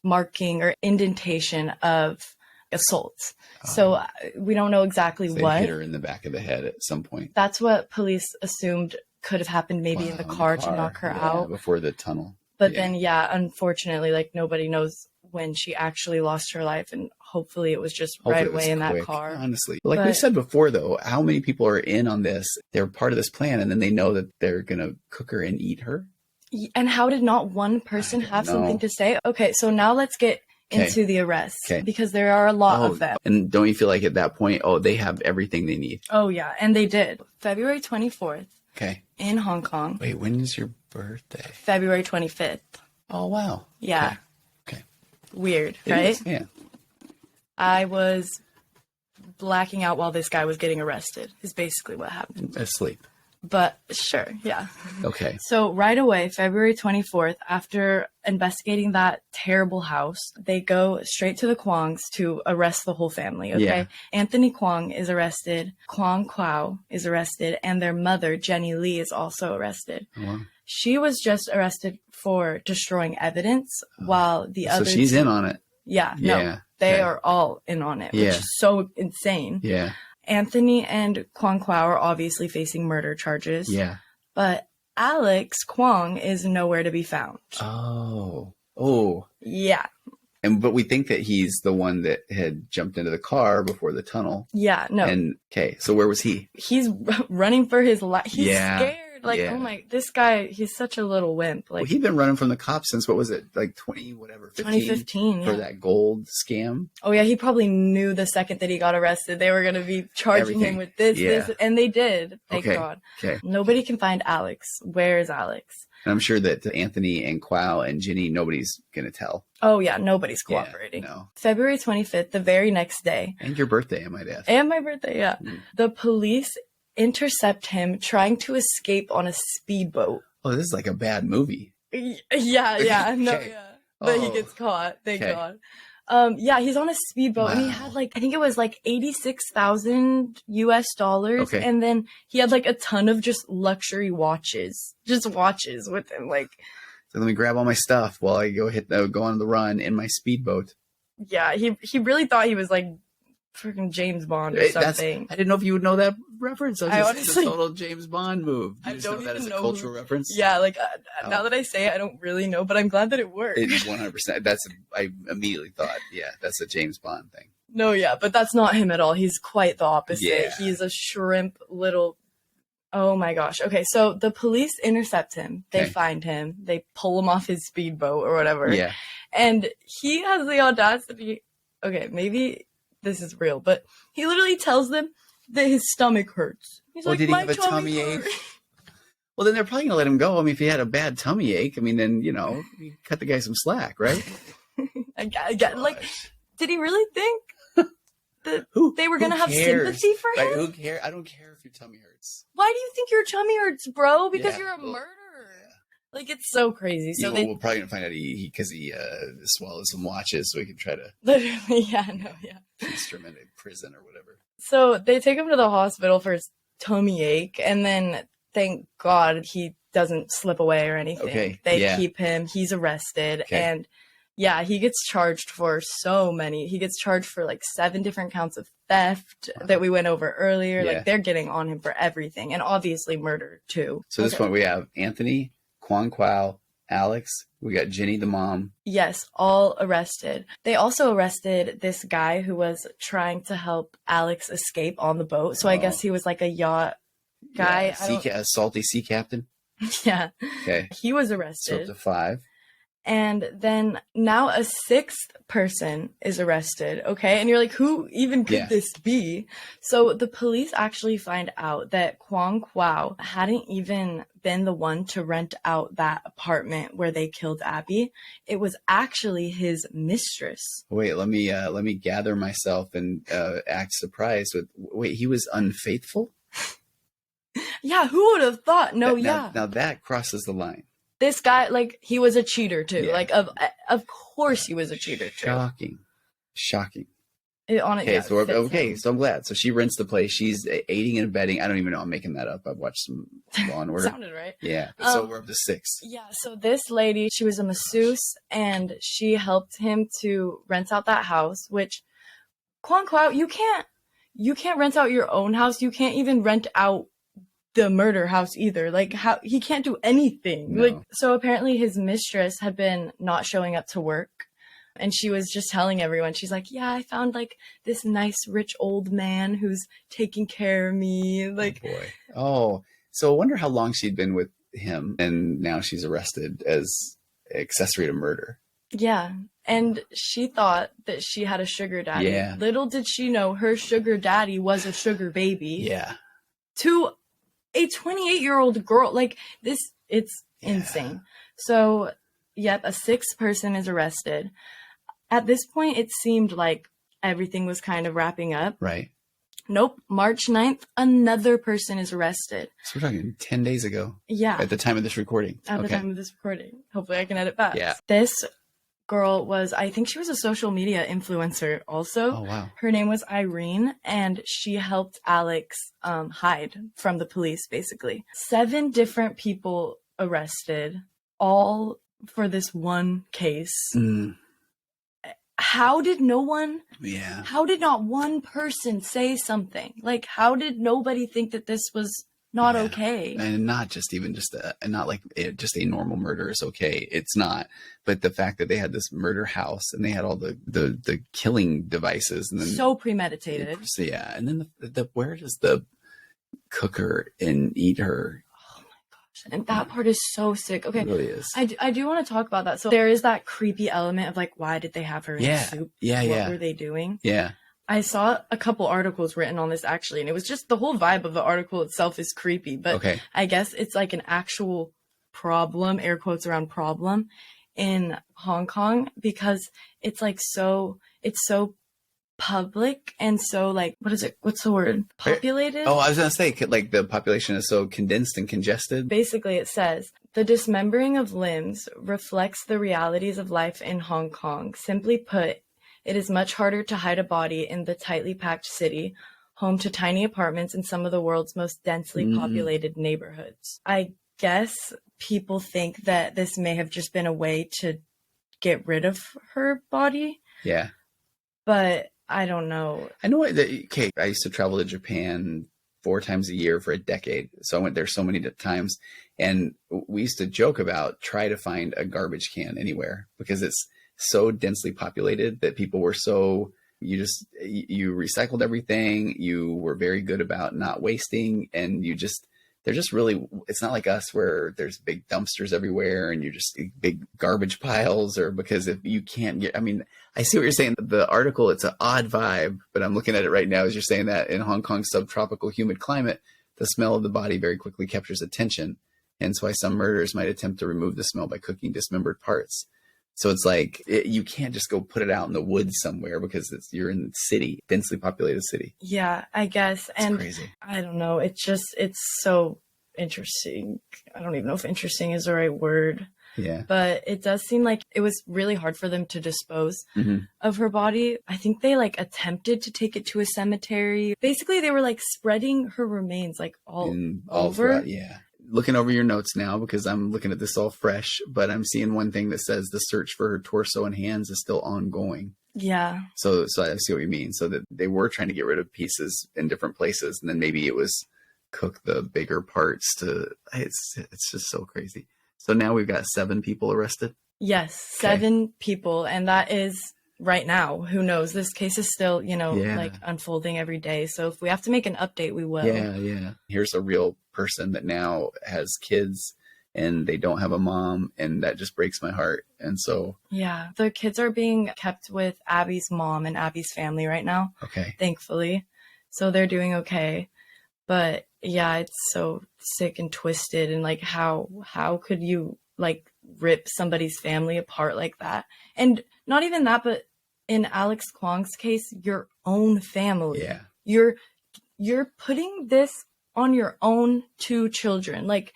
marking or indentation of assault. So we don't know exactly what.
Hit her in the back of the head at some point.
That's what police assumed could have happened, maybe in the car to knock her out
before the tunnel.
But then, unfortunately, like, nobody knows when she actually lost her life, and hopefully it was just right away in that car.
Honestly. Like we said before, though, how many people are in on this? They're part of this plan, and then they know that they're going to cook her and eat her?
And how did not one person have something to say? Okay, so now let's get into the arrests, because there are a lot of them.
And don't you feel like at that point, they have everything they need? Oh,
yeah, and they did. February 24th.
Okay.
In Hong Kong.
Wait, when is your birthday?
February 25th.
Oh, wow.
Yeah.
Okay.
Weird, right?
Yeah.
I was blacking out while this guy was getting arrested, is basically what happened.
Asleep.
But sure, yeah.
Okay.
So right away, February 24th, after investigating that terrible house, they go straight to the Kwongs to arrest the whole family, okay? Yeah. Anthony Kwong is arrested, Kwong Kwao is arrested, and their mother, Jenny Lee, is also arrested. Wow. She was just arrested for destroying evidence, while the other...
So she's in on it.
Yeah, no, they are all in on it, which is so insane.
Yeah.
Anthony and Kwong Kwao are obviously facing murder charges.
Yeah.
But Alex Kwong is nowhere to be found.
Oh.
Yeah.
But we think that he's the one that had jumped into the car before the tunnel.
Yeah, no.
And so where was he?
He's running for his life. He's scared. Like, oh my, this guy, he's such a little wimp. Like,
he'd been running from the cops since, what was it, like 2015 for that gold scam.
Oh yeah, he probably knew the second that he got arrested they were going to be charging him with this, and they did. Thank God.
Okay.
Nobody can find Alex. Where is Alex?
And I'm sure that Anthony and Kwao and Ginny, nobody's going to tell.
Oh yeah, nobody's cooperating.
No.
February 25th, the very next day.
And your birthday, I might add.
And my birthday, yeah. The police intercept him trying to escape on a speedboat.
Oh, this is like a bad movie.
Yeah. But he gets caught. Thank God. Yeah, he's on a speedboat and he had I think it was like $86,000 US. Okay. And then he had like a ton of just luxury watches, with him.
So let me grab all my stuff while I go on the run in my speedboat.
Yeah, he really thought he was like freaking James Bond or something.
I didn't know if you would know that reference.
I honestly,
it's a total James Bond move.
I don't
know that
even
as a cultural reference.
Yeah, now that I say it, I don't really know, but I'm glad that it worked.
It's 100%. I immediately thought, that's a James Bond thing.
No, yeah, but that's not him at all. He's quite the opposite.
Yeah.
He's a shrimp little... Oh my gosh. Okay, so the police intercept him. They find him. They pull him off his speedboat or whatever.
Yeah.
And he has the audacity... Okay, maybe... this is real, but he literally tells them that his stomach hurts. He's like,
did he have a tummy ache? Well, then they're probably going to let him go. I mean, if he had a bad tummy ache, then, you cut the guy some slack, right?
Did he really think that they were going to have sympathy for him?
Who cares? I don't care if your tummy hurts.
Why do you think your tummy hurts, bro? Because you're a murderer. It's so crazy. So
we're probably going to find out because he swallowed some watches so he can try to...
Literally,
instrument in prison or whatever.
So they take him to the hospital for his tummy ache, and then thank God he doesn't slip away or anything.
Okay.
They keep him. He's arrested, and he gets charged for so many. He gets charged for 7 different counts of theft that we went over earlier.
Yeah.
They're getting on him for everything, and obviously murder too.
So at this point we have Anthony, Kwong Kwao, Alex, we got Ginny the mom.
Yes, all arrested. They also arrested this guy who was trying to help Alex escape on the boat. So I guess he was like a yacht guy.
A salty sea captain.
Yeah.
Okay.
He was
So
arrested.
up to 5.
And then now a 6th person is arrested, okay? And you're like, who even could this be? So the police actually find out that Kwong Kwao hadn't even been the one to rent out that apartment where they killed Abby. It was actually his mistress.
Wait, let me gather myself and act surprised. Wait, he was unfaithful?
Yeah, who would have thought? No,
Now that crosses the line.
This guy, he was a cheater too. Yeah. Of course he was a cheater too.
Shocking. So I'm glad. So she rents the place. She's aiding and abetting. I don't even know. I'm making that up. I've watched some Law and Order.
Sounded right.
Yeah. So we're up to 6.
Yeah. So this lady, she was a masseuse, and she helped him to rent out that house. Which, Kwong Kwao, you can't rent out your own house. You can't even rent out the murder house either. How he can't do anything.
No.
So apparently his mistress had been not showing up to work. And she was just telling everyone, she's like, yeah, I found like this nice rich old man who's taking care of me. Like,
oh boy. Oh, so I wonder how long she'd been with him, and now she's arrested as accessory to murder.
yeah. And she thought that she had a sugar daddy.
Yeah.
Little did she know her sugar daddy was a sugar baby.
Yeah.
To a 28-year-old girl. Like, this, it's insane. So, yep, a sixth person is arrested. At this point, it seemed like everything was kind of wrapping up.
Right.
Nope. March 9th, another person is arrested.
So we're talking 10 days ago.
Yeah.
At the time of this recording.
At the time of this recording. Hopefully I can edit fast.
Yeah.
This girl was, I think she was a social media influencer also.
Oh, wow.
Her name was Irene, and she helped Alex hide from the police, basically. 7 different people arrested, all for this one case.
Mm.
How did no one,
Yeah.
how did not one person say something? Like, how did nobody think that this was not okay?
And not just even just not like just a normal murder is okay. It's not. But the fact that they had this murder house and they had all the killing devices, and then
So premeditated.
So, yeah. And then the where does the cook her and eat her?
And that part is so sick. Okay.
It really is.
I do want to talk about that. So there is that creepy element of like, why did they have her in soup?
Yeah.
What were they doing?
Yeah.
I saw a couple articles written on this actually, and it was just the whole vibe of the article itself is creepy. But
Okay.
I guess it's like an actual problem, air quotes around problem, in Hong Kong, because it's like it's so public and so like, what's the word? Populated?
Oh, I was going to say, like, the population is so condensed and congested.
Basically, it says, the dismembering of limbs reflects the realities of life in Hong Kong. Simply put, it is much harder to hide a body in the tightly packed city, home to tiny apartments in some of the world's most densely populated neighborhoods. I guess people think that this may have just been a way to get rid of her body.
Yeah.
But I don't know.
I know okay, I used to travel to Japan 4 times a year for a decade. So I went there so many times. And we used to joke about try to find a garbage can anywhere because it's so densely populated that people were so, you recycled everything. You were very good about not wasting, and they're just really, it's not like us where there's big dumpsters everywhere and you're just big garbage piles, or because if you can't get, I mean, I see what you're saying. The article, it's an odd vibe, but I'm looking at it right now as you're saying that in Hong Kong's subtropical humid climate, the smell of the body very quickly captures attention. Hence why some murderers might attempt to remove the smell by cooking dismembered parts. So it's like, you can't just go put it out in the woods somewhere because you're in the city, densely populated city.
Yeah, I guess.
It's crazy.
I don't know. It's so interesting. I don't even know if interesting is the right word.
Yeah.
But it does seem like it was really hard for them to dispose of her body. I think they like attempted to take it to a cemetery. Basically, they were like spreading her remains like all over.
Throughout, yeah. Looking over your notes now because I'm looking at this all fresh, but I'm seeing one thing that says the search for her torso and hands is still ongoing.
Yeah.
So I see what you mean. So that they were trying to get rid of pieces in different places, and then maybe it was cook the bigger parts to. It's just so crazy. So now we've got 7 people arrested.
Yes, 7 people, and that is right now. Who knows? This case is still, like unfolding every day. So if we have to make an update, we will.
Yeah. Here's a real person that now has kids and they don't have a mom, and that just breaks my heart. And so
yeah, the kids are being kept with Abby's mom and Abby's family right now.
Okay.
Thankfully. So they're doing okay. But yeah, it's so sick and twisted, and like how could you like rip somebody's family apart like that? And not even that, but in Alex Kwong's case, your own family.
Yeah.
You're putting this on your own 2 children. Like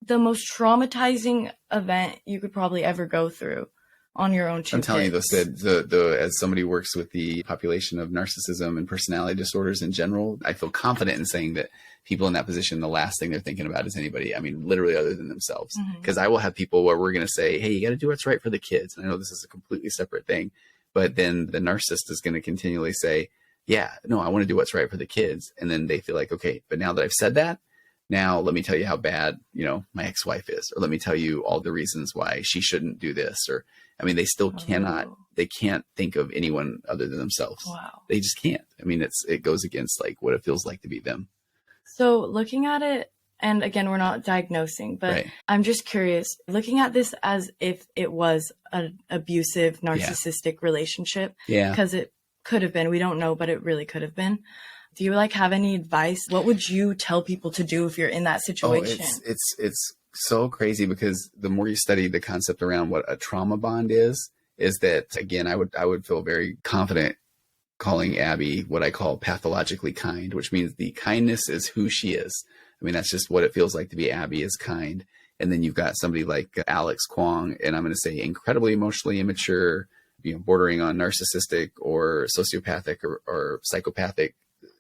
the most traumatizing event you could probably ever go through on your own 2
I'm telling
kids.
you, the as somebody who works with the population of narcissism and personality disorders in general, I feel confident in saying that people in that position, the last thing they're thinking about is anybody. I mean, literally other than themselves. Because I will have people where we're going to say, hey, you got to do what's right for the kids. And I know this is a completely separate thing, but then the narcissist is going to continually say, yeah, no, I want to do what's right for the kids. And then they feel like, okay, but now that I've said that, now let me tell you how bad, my ex-wife is, or let me tell you all the reasons why she shouldn't do this. Or, I mean, they still cannot, they can't think of anyone other than themselves.
Wow.
They just can't. I mean, it goes against like what it feels like to be them.
So looking at it, and again, we're not diagnosing, but
Right.
I'm just curious, looking at this as if it was an abusive, narcissistic relationship,
Yeah.
because it could have been, we don't know, but it really could have been. Do you like have any advice? What would you tell people to do if you're in that situation?
It's so crazy, because the more you study the concept around what a trauma bond is that, again, I would feel very confident calling Abby what I call pathologically kind, which means the kindness is who she is. I mean, that's just what it feels like to be Abby, is kind. And then you've got somebody like Alex Kwong, and I'm going to say incredibly emotionally immature, bordering on narcissistic or sociopathic or psychopathic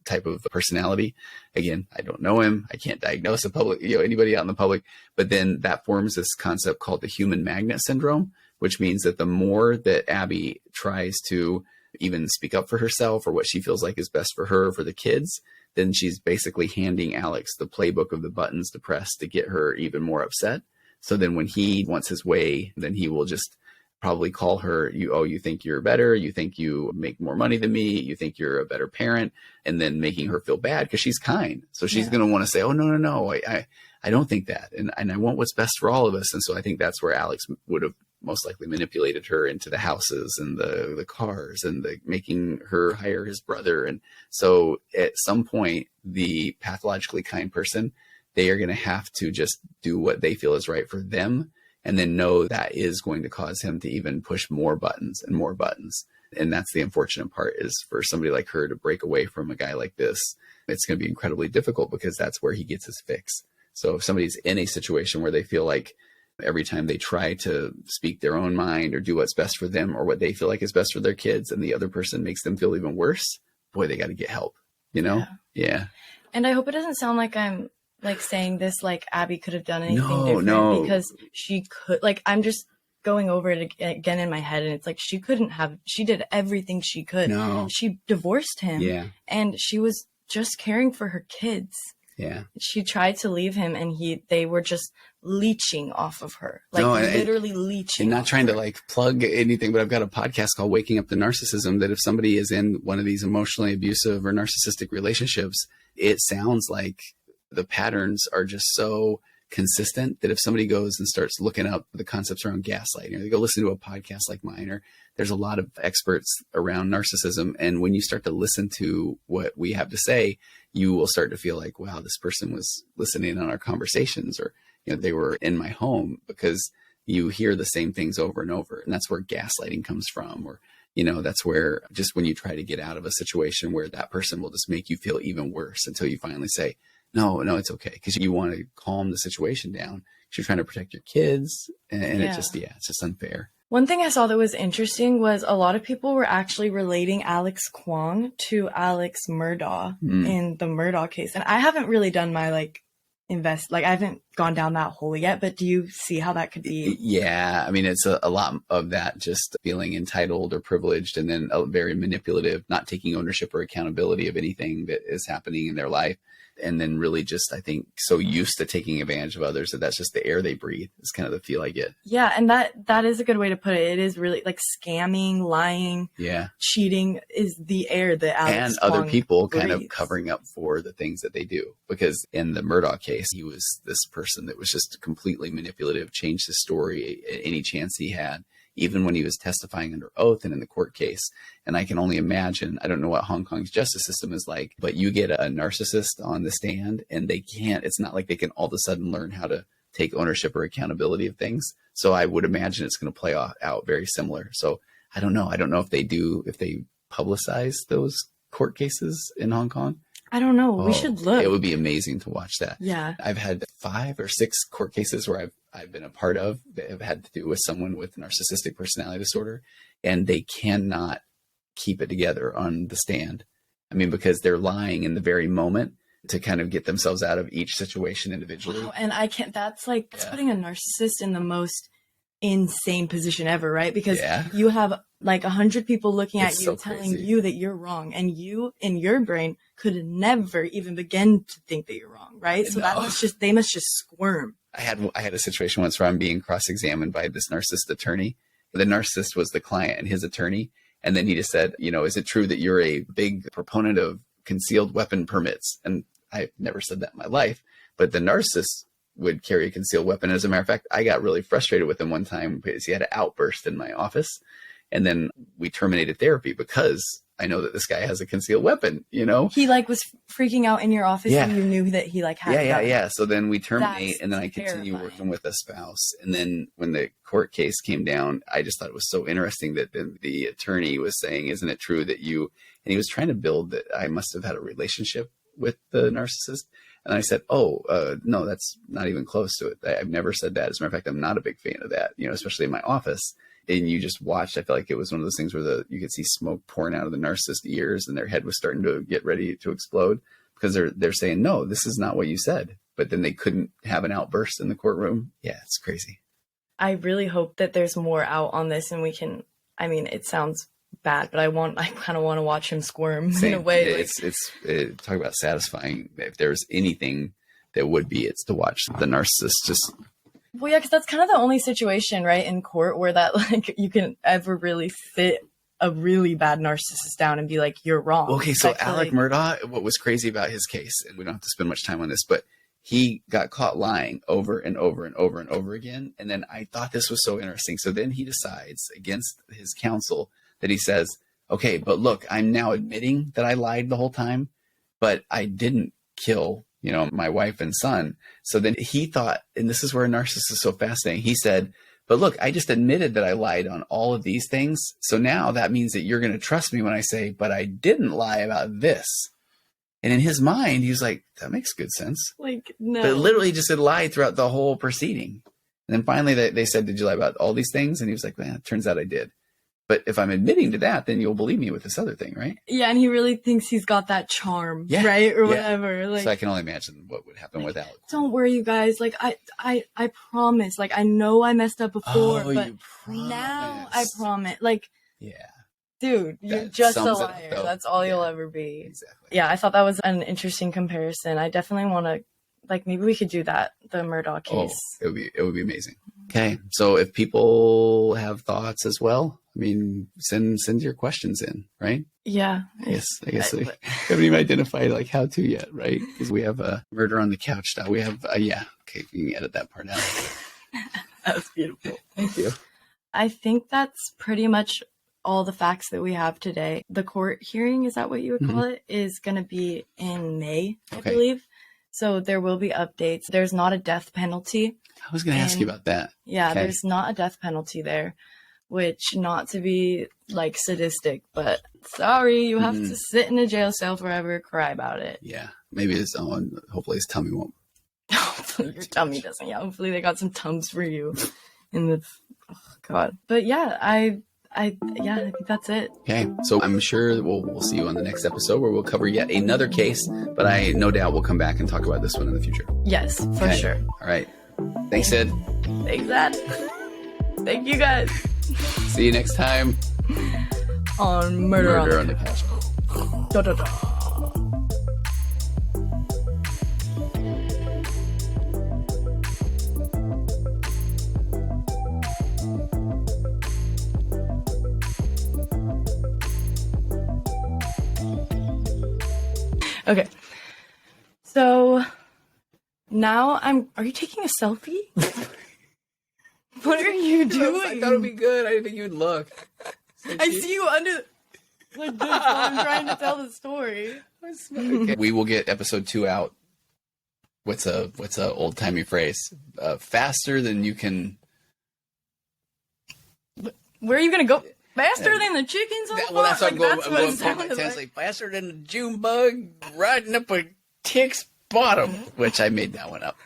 type of personality. Again, I don't know him. I can't diagnose anybody out in the public, but then that forms this concept called the human magnet syndrome, which means that the more that Abby tries to even speak up for herself or what she feels like is best for her, for the kids, then she's basically handing Alex the playbook of the buttons to press to get her even more upset. So then when he wants his way, then he will just probably call her, you think you're better, you think you make more money than me, you think you're a better parent, and then making her feel bad because she's kind. So she's going to want to say, oh, no, I don't think that. And I want what's best for all of us. And so I think that's where Alex would have most likely manipulated her into the houses and the cars and making her hire his brother. And so at some point, the pathologically kind person, they are going to have to just do what they feel is right for them, and then know that is going to cause him to even push more buttons and more buttons. And that's the unfortunate part, is for somebody like her to break away from a guy like this, it's going to be incredibly difficult, because that's where he gets his fix. So if somebody's in a situation where they feel like every time they try to speak their own mind or do what's best for them or what they feel like is best for their kids, and the other person makes them feel even worse, boy, they got to get help, Yeah.
And I hope it doesn't sound like I'm like saying this like Abby could have done anything different.
No.
Because she could, like, I'm just going over it again in my head, and it's like she did everything she could.
No.
She divorced him.
Yeah.
And she was just caring for her kids.
Yeah.
She tried to leave him, and they were just leeching off of her, literally leeching.
And not trying to like plug anything, but I've got a podcast called Waking Up to Narcissism, that if somebody is in one of these emotionally abusive or narcissistic relationships, it sounds like the patterns are just so consistent that if somebody goes and starts looking up the concepts around gaslighting, or they go listen to a podcast like mine, or there's a lot of experts around narcissism, and when you start to listen to what we have to say, you will start to feel like, wow, this person was listening on our conversations, or they were in my home, because you hear the same things over and over. And that's where gaslighting comes from, or that's where just when you try to get out of a situation where that person will just make you feel even worse, until you finally say, no, it's okay. Because you want to calm the situation down. You're trying to protect your kids. And it's just unfair.
One thing I saw that was interesting was a lot of people were actually relating Alex Kwong to Alex Murdaugh in the Murdaugh case. And I haven't really done my I haven't gone down that hole yet, but do you see how that could be?
Yeah. I mean, it's a lot of that, just feeling entitled or privileged, and then very manipulative, not taking ownership or accountability of anything that is happening in their life. And then really just, I think, so used to taking advantage of others that that's just the air they breathe, is kind of the feel I get.
Yeah. And that is a good way to put it. It is really like scamming, lying, cheating is the air that Alex
and other
Kwong
people
breathes.
kind of covering up for the things that they do. Because in the Murdaugh case, he was this person that was just completely manipulative, changed his story at any chance he had, even when he was testifying under oath and in the court case. And I can only imagine, I don't know what Hong Kong's justice system is like, but you get a narcissist on the stand, and it's not like they can all of a sudden learn how to take ownership or accountability of things. So I would imagine it's going to play out very similar. So I don't know. I don't know if they publicize those court cases in Hong Kong.
I don't know. We should look.
It would be amazing to watch that.
Yeah.
I've had 5 or 6 court cases where I've been a part of that have had to do with someone with narcissistic personality disorder, and they cannot keep it together on the stand. I mean, because they're lying in the very moment to kind of get themselves out of each situation individually.
Wow, and I can't, that's putting a narcissist in the most insane position ever, right? Because you have like 100 people looking at you, telling you that you're wrong, and you in your brain could never even begin to think that you're wrong, right? So they must just squirm.
I had a situation once where I'm being cross-examined by this narcissist attorney, The narcissist was the client and his attorney. And then he just said, you know, is it true that you're a big proponent of concealed weapon permits? And I've never said that in my life, but the narcissist would carry a concealed weapon. As a matter of fact, I got really frustrated with him one time because he had an outburst in my office. And then we terminated therapy because I know that this guy has a concealed weapon, you know?
He like was freaking out in your office
Yeah.
and you knew that he like had a gun.
Yeah. So then we terminate.
That's
and then I continue
terrifying.
working with a spouse. And then when the court case came down, I just thought it was so interesting that the attorney was saying, isn't it true that you, and he was trying to build that I must have had a relationship with the narcissist. And I said, no, that's not even close to it. I've never said that. As a matter of fact, I'm not a big fan of that, you know, especially in my office. And you just watched, I felt like it was one of those things where you could see smoke pouring out of the narcissist's ears and their head was starting to get ready to explode because they're saying, no, this is not what you said. But then they couldn't have an outburst in the courtroom. Yeah, it's crazy.
I really hope that there's more out on this and we can, I mean, it sounds bad, but I kind of want to watch him squirm in a way.
It's talk about satisfying. If there's anything that would be, it's to watch the narcissist just.
Well, yeah, because that's kind of the only situation, right, in court where that like you can ever really sit a really bad narcissist down and be like, you're wrong.
Okay, so Alec Murdaugh, what was crazy about his case, and we don't have to spend much time on this, but he got caught lying over and over and over and over again. And then I thought this was so interesting. So then he decides against his counsel that he says, okay, but look, I'm now admitting that I lied the whole time, but I didn't kill, you know, my wife and son. So then he thought, and this is where a narcissist is so fascinating. He said, but look, I just admitted that I lied on all of these things. So now that means that you're going to trust me when I say, but I didn't lie about this. And in his mind, he's like, that makes good sense.
Like, no.
But literally just had lied throughout the whole proceeding. And then finally they said, did you lie about all these things? And he was like, man, it turns out I did. But if I'm admitting to that, then you'll believe me with this other thing, right?
Yeah, and he really thinks he's got that charm, right? Or whatever. Like,
so I can only imagine what would happen with Alec.
Don't worry, you guys. Like, I promise. Like, I know I messed up before, but now I promise. Like, yeah. Dude, you're just a liar. That's all you'll ever be.
Exactly.
Yeah, I thought that was an interesting comparison. I definitely want to, like, maybe we could do that, the Murdaugh case.
Oh, it would be amazing. Okay, so if people have thoughts as well, I mean, send your questions in, right?
Yeah.
I guess we haven't even identified like how to yet, right? Because we have a murder on the couch now. We have okay, you can edit that part out.
That was beautiful.
Thank you.
I think that's pretty much all the facts that we have today. The court hearing, is that what you would call it, is going to be in May, I believe. So there will be updates. There's not a death penalty.
I was going to ask you about that.
Yeah, there's not a death penalty there, which, not to be like sadistic, but sorry, you have to sit in a jail cell forever, cry about it.
Yeah, maybe hopefully his tummy won't.
Hopefully your tummy doesn't. Yeah, hopefully they got some Tums for you in the, oh God. But yeah, I think that's it.
Okay, so I'm sure that we'll see you on the next episode where we'll cover yet another case, but I no doubt we'll come back and talk about this one in the future.
Yes, for sure.
All right. Thanks, Ed.
Thanks, Ed. Thank you, guys.
See you next time
on Murder on the
Couch.
Da, da, da. Okay, so now are you taking a selfie? What are you doing?
I thought it would be good. I didn't think you'd look.
I see you under like this while I'm trying to tell the story.
Okay. We will get episode 2 out. What's a old timey phrase? Faster than you can.
Where are you gonna go? Faster than the chickens on the
Well, that's what
like,
I'm going to translate. Faster than a June bug riding up a tick's bottom, which I made that one up.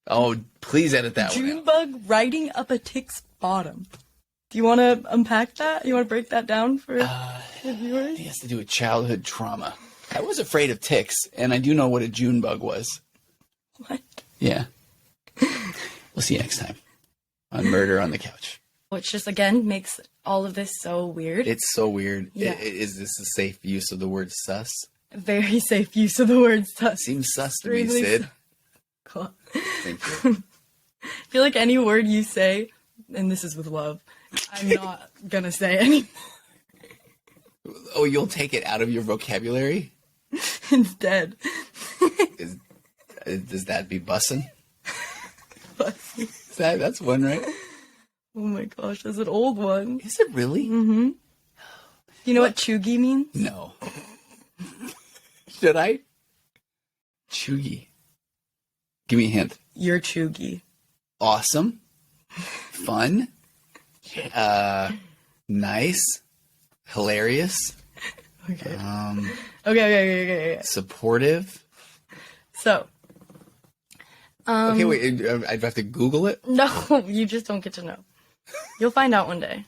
Oh, please edit that one out.
June bug riding up a tick's bottom. Do you want to unpack that? You want to break that down for the viewers?
It has to do with childhood trauma. I was afraid of ticks, and I do know what a June bug was.
What?
Yeah. We'll see you next time on Murder on the Couch.
Which just, again, makes all of this so weird.
It's so weird.
Yeah.
Is this a safe use of the word sus?
Very safe use of the word sus.
Seems sus to me, Sid.
Cool.
Thank you.
I feel like any word you say, and this is with love, I'm not gonna say anymore.
Oh, you'll take it out of your vocabulary?
Instead.
Does that be bussin'?
Bussy.
That's one, right?
Oh my gosh, that's an old one.
Is it really?
Mm-hmm. You know what chuggy means?
No. Should I? Chuggy. Give me a hint.
You're chuggy.
Awesome. Fun. Nice. Hilarious.
Okay. Okay.
Supportive.
So.
Okay, wait. I'd have to Google it?
No, you just don't get to know. You'll find out one day.